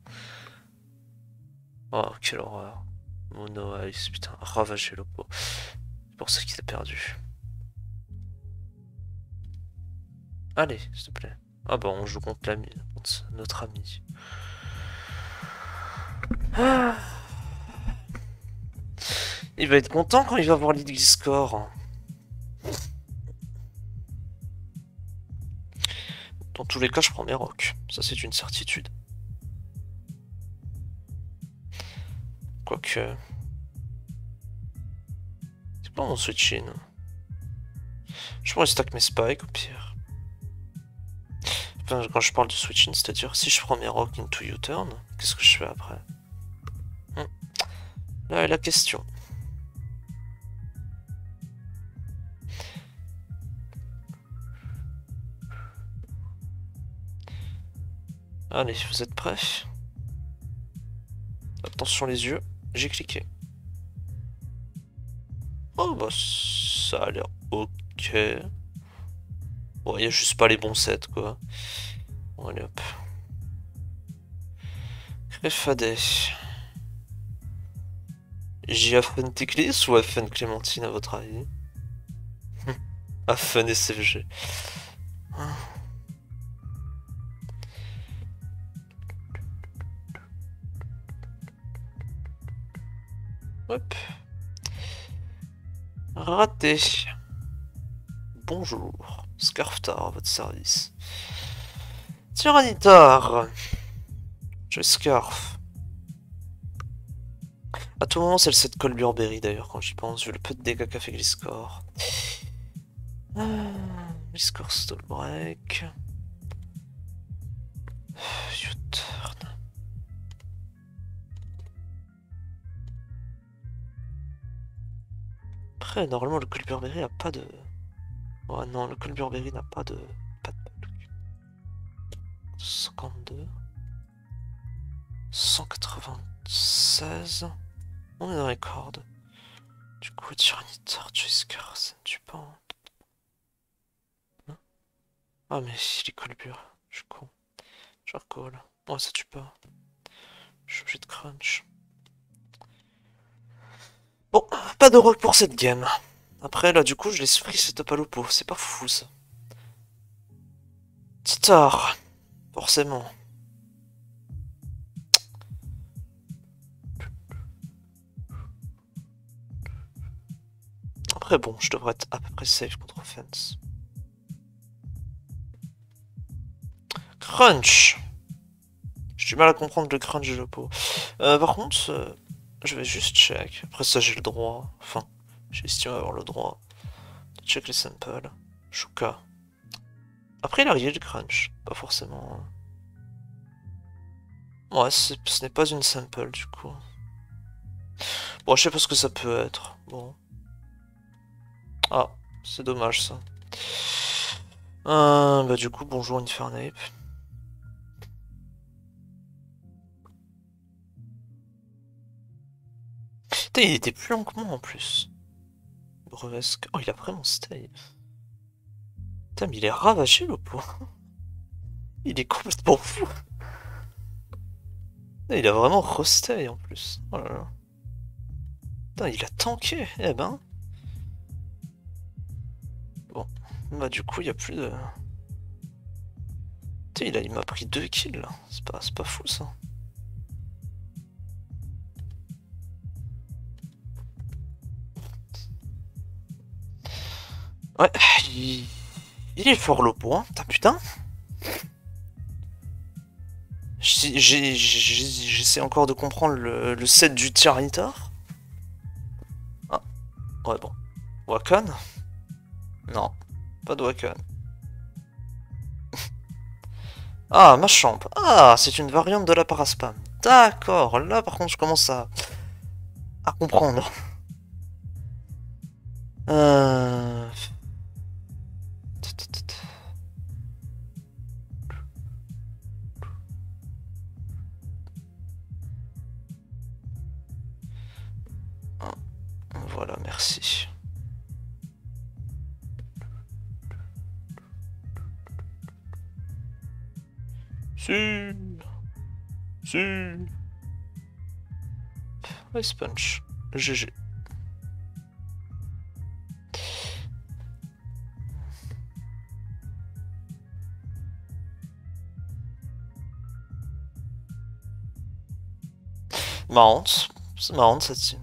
Oh, quelle horreur. Mono Ice, putain, ravagé le pot. C'est pour ça qu'il a perdu. Allez, s'il te plaît. Ah bah on joue contre l'ami, contre notre ami. Ah. Il va être content quand il va voir l'Easy Score. Dans tous les cas, je prends mes rocks. Ça, c'est une certitude. Quoique... C'est pas mon switch in. Je pourrais stack mes spikes au pire. Enfin, quand je parle de switch in, c'est-à-dire si je prends mes rocks into U-turn, qu'est-ce que je fais après? Là est la question. Allez, vous êtes prêts? Attention les yeux, j'ai cliqué. Oh bah ça a l'air ok. Bon, y a juste pas les bons sets quoi. Bon, allez hop. Crefadé. J'ai Affen Ticlis ou Affen Clémentine à votre avis? Affen SFG. Hop. Raté. Bonjour. Scarftar à votre service. Tyranitar. Je Scarf. À tout moment, c'est le set Colburberry d'ailleurs, quand j'y pense, vu le peu de dégâts qu'a fait Gliscor. Gliscor Stallbreak. U-turn. Après, normalement, le Colburberry a pas de. Ouais, non, le Colburberry n'a pas de. Pas de bulk. 52. 196. On est dans les cordes. Du coup, Tyranitar, Jescar, ça ne tue pas. Hein. Ah, mais il est Colbur. Je suis con. Charcoal. Ouais, ça tue pas. Je suis obligé de crunch. Bon, pas de rock pour cette game. Après, là, du coup, je laisse free setup à l'oppo. C'est pas fou, ça. Titar. Forcément. Après, bon, je devrais être à peu près safe contre offense. Crunch. J'ai du mal à comprendre le crunch de l'oppo. Par contre, je vais juste check. Après ça, j'ai le droit. Enfin, j'estime avoir le droit de check les samples. Shuka. Après, il a arrivé le crunch. Pas forcément. Ouais, ce n'est pas une sample du coup. Bon, je sais pas ce que ça peut être. Bon. Ah, c'est dommage ça. Bah du coup, bonjour Infernape. Putain, il était plus lent que moi en plus. Brevesque. Oh, il a vraiment stay. Putain, mais il est ravagé le pot. Il est complètement fou. Il a vraiment restay en plus. Oh là là. Putain, il a tanké. Eh ben. Bon. Bah du coup, il y a plus de... Putain, il m'a pris 2 kills là. C'est pas fou ça. Ouais, il est fort l'oppo, hein. Putain. J'essaie encore de comprendre le set du Tyranitar. Ah, ouais, bon. Wakan? Non, pas de Wakan. Ah, Machamp. Ah, c'est une variante de la Paraspam. D'accord, là par contre je commence à comprendre. Euh... Voilà, merci. Si. Ice Punch. GG. Marrante. C'est marrant cette team.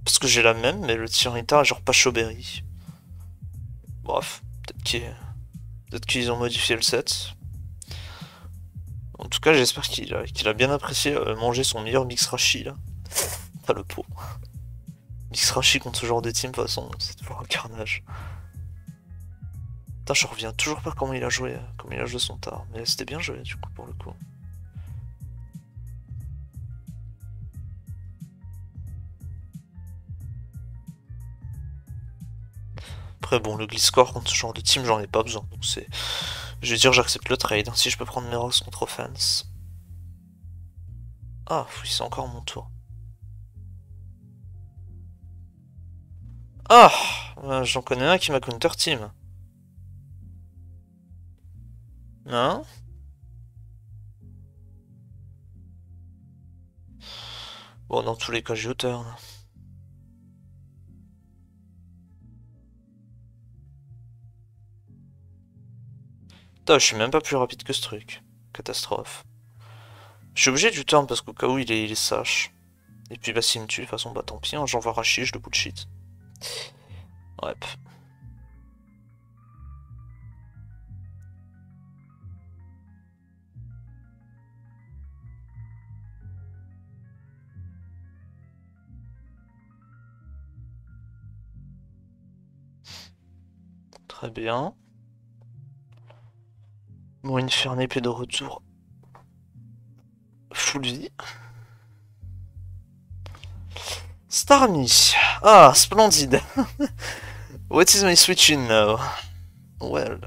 Parce que j'ai la même, mais le Tyranitar est genre pas Chauberry. Bref, peut-être qu'ils ont modifié le set. En tout cas, j'espère qu'il a bien apprécié manger son meilleur mix Rashi là. Pas le pot. Mix Rashi contre ce genre de team, de toute façon, c'est toujours un carnage. Putain, je reviens toujours pas comment il a joué son tard. Mais c'était bien joué du coup pour le coup. Après bon, le Gliscor contre ce genre de team, j'en ai pas besoin. Donc c'est... Je vais dire j'accepte le trade, hein, si je peux prendre mes rocks contre offense. Ah, oui, c'est encore mon tour. Ah, j'en connais un qui m'a counter team. Hein? Bon, dans tous les cas, j'ai hauteur. Putain, je suis même pas plus rapide que ce truc. Catastrophe. Je suis obligé du turn parce qu'au cas où il est sage. Et puis bah s'il me tue, de toute façon bah tant pis, hein, j'envoie Rachiche de bullshit. Ouais. Très bien. Bon, une épée de retour. Full vie. Starmie. Ah, splendide. What is my switching now? Well.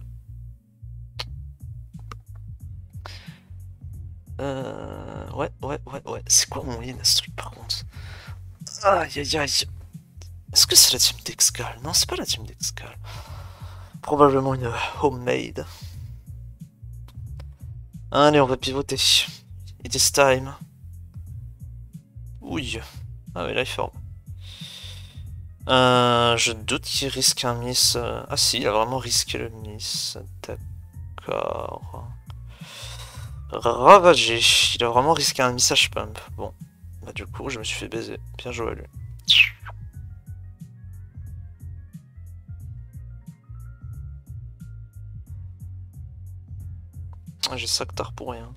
Ouais. C'est quoi mon win à ce truc par contre? Aïe aïe aïe. Est-ce que c'est la team d'Excal? Non, c'est pas la team d'Excal. Probablement une homemade. Allez, on va pivoter. It is time. Oui. Ah, mais là, il forme. Je doute qu'il risque un miss. Ah, si, il a vraiment risqué le miss. D'accord. Ravagé. Il a vraiment risqué un missage pump. Bon. Bah, du coup, je me suis fait baiser. Bien joué à lui. J'ai ça que tard pour rien.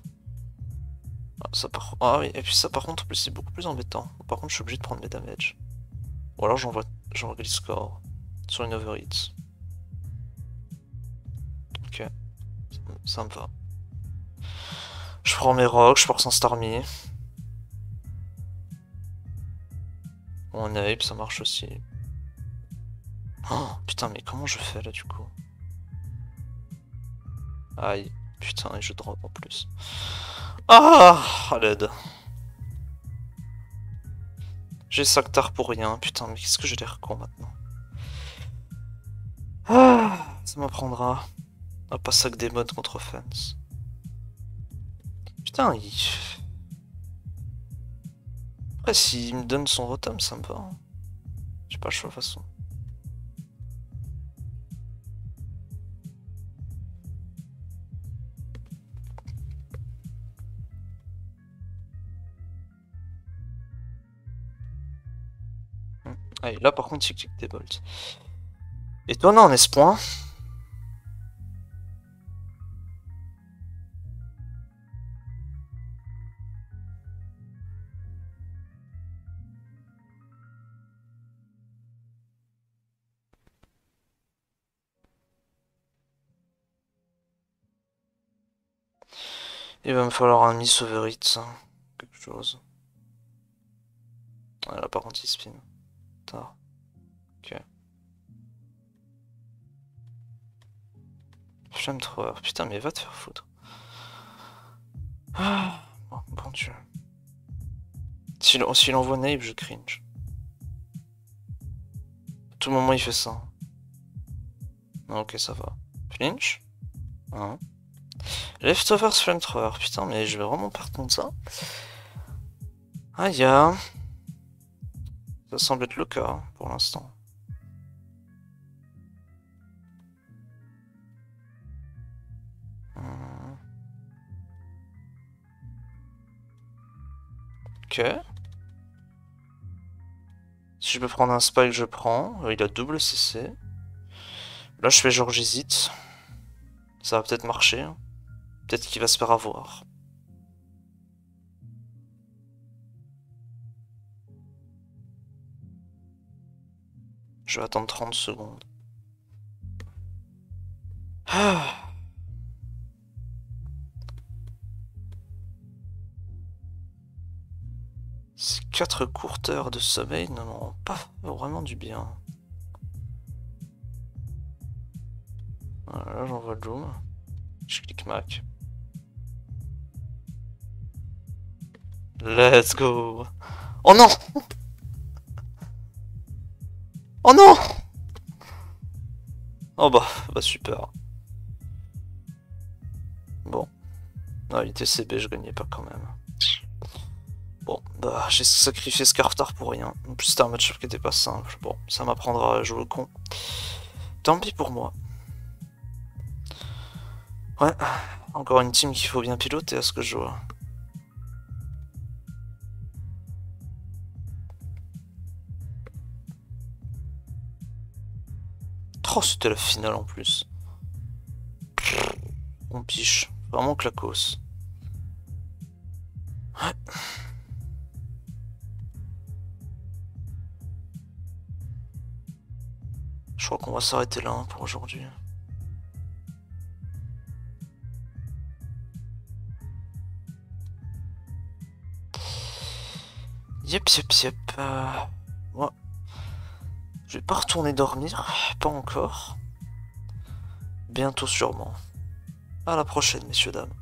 Ah, ça par... ah oui, et puis ça par contre, c'est beaucoup plus embêtant. Par contre, je suis obligé de prendre mes damages. Ou alors j'envoie le score sur une overhit. Ok, ça me va. Je prends mes rocks, je force un Starmie. Mon ape, ça marche aussi. Oh, putain, mais comment je fais là du coup? Aïe, putain, et je drop en plus. Ah, à l'aide. J'ai Saktar pour rien, putain, mais qu'est-ce que j'ai l'air con maintenant? Ah, ça m'apprendra à pas sac des modes contre offense. Putain, après, s'il me donne son rotom, ça me va. Hein. J'ai pas le choix de toute façon. Allez, là par contre, tic des bolts. Étonnant, n'est-ce point? Il va me falloir un Miss Overhit, hein. Quelque chose. Ah, là par contre, il spin. Tard. Ok. Flamethrower. Putain, mais va te faire foutre. Ah, bon Dieu. S'il envoie Nape, je cringe. À tout moment, il fait ça. Ok, ça va. Flinch. Hein. Leftovers Flamethrower. Putain, mais je vais vraiment perdre contre ça. Aïe. Ça semble être le cas pour l'instant. Ok. Si je peux prendre un spike, je prends. Il a double CC. Là, je fais genre j'hésite. Ça va peut-être marcher. Hein. Peut-être qu'il va se faire avoir. Je vais attendre 30 secondes. Ah. Ces 4 courtes heures de sommeil ne m'ont pas vraiment du bien. Voilà, là j'envoie le Doom. Je clique Mac. Let's go. Oh non! Oh non! Oh bah super. Bon. Ah, il était CB, je gagnais pas quand même. Bon, bah j'ai sacrifié Scartar pour rien. En plus c'était un match-up qui était pas simple. Bon, ça m'apprendra à jouer au con. Tant pis pour moi. Ouais, encore une team qu'il faut bien piloter à ce que je vois. Oh, c'était la finale en plus. On piche. Vraiment clacos. Ouais. Je crois qu'on va s'arrêter là hein, pour aujourd'hui. Yep. Ouais. Je vais pas retourner dormir. Pas encore. Bientôt sûrement. À la prochaine, messieurs, dames.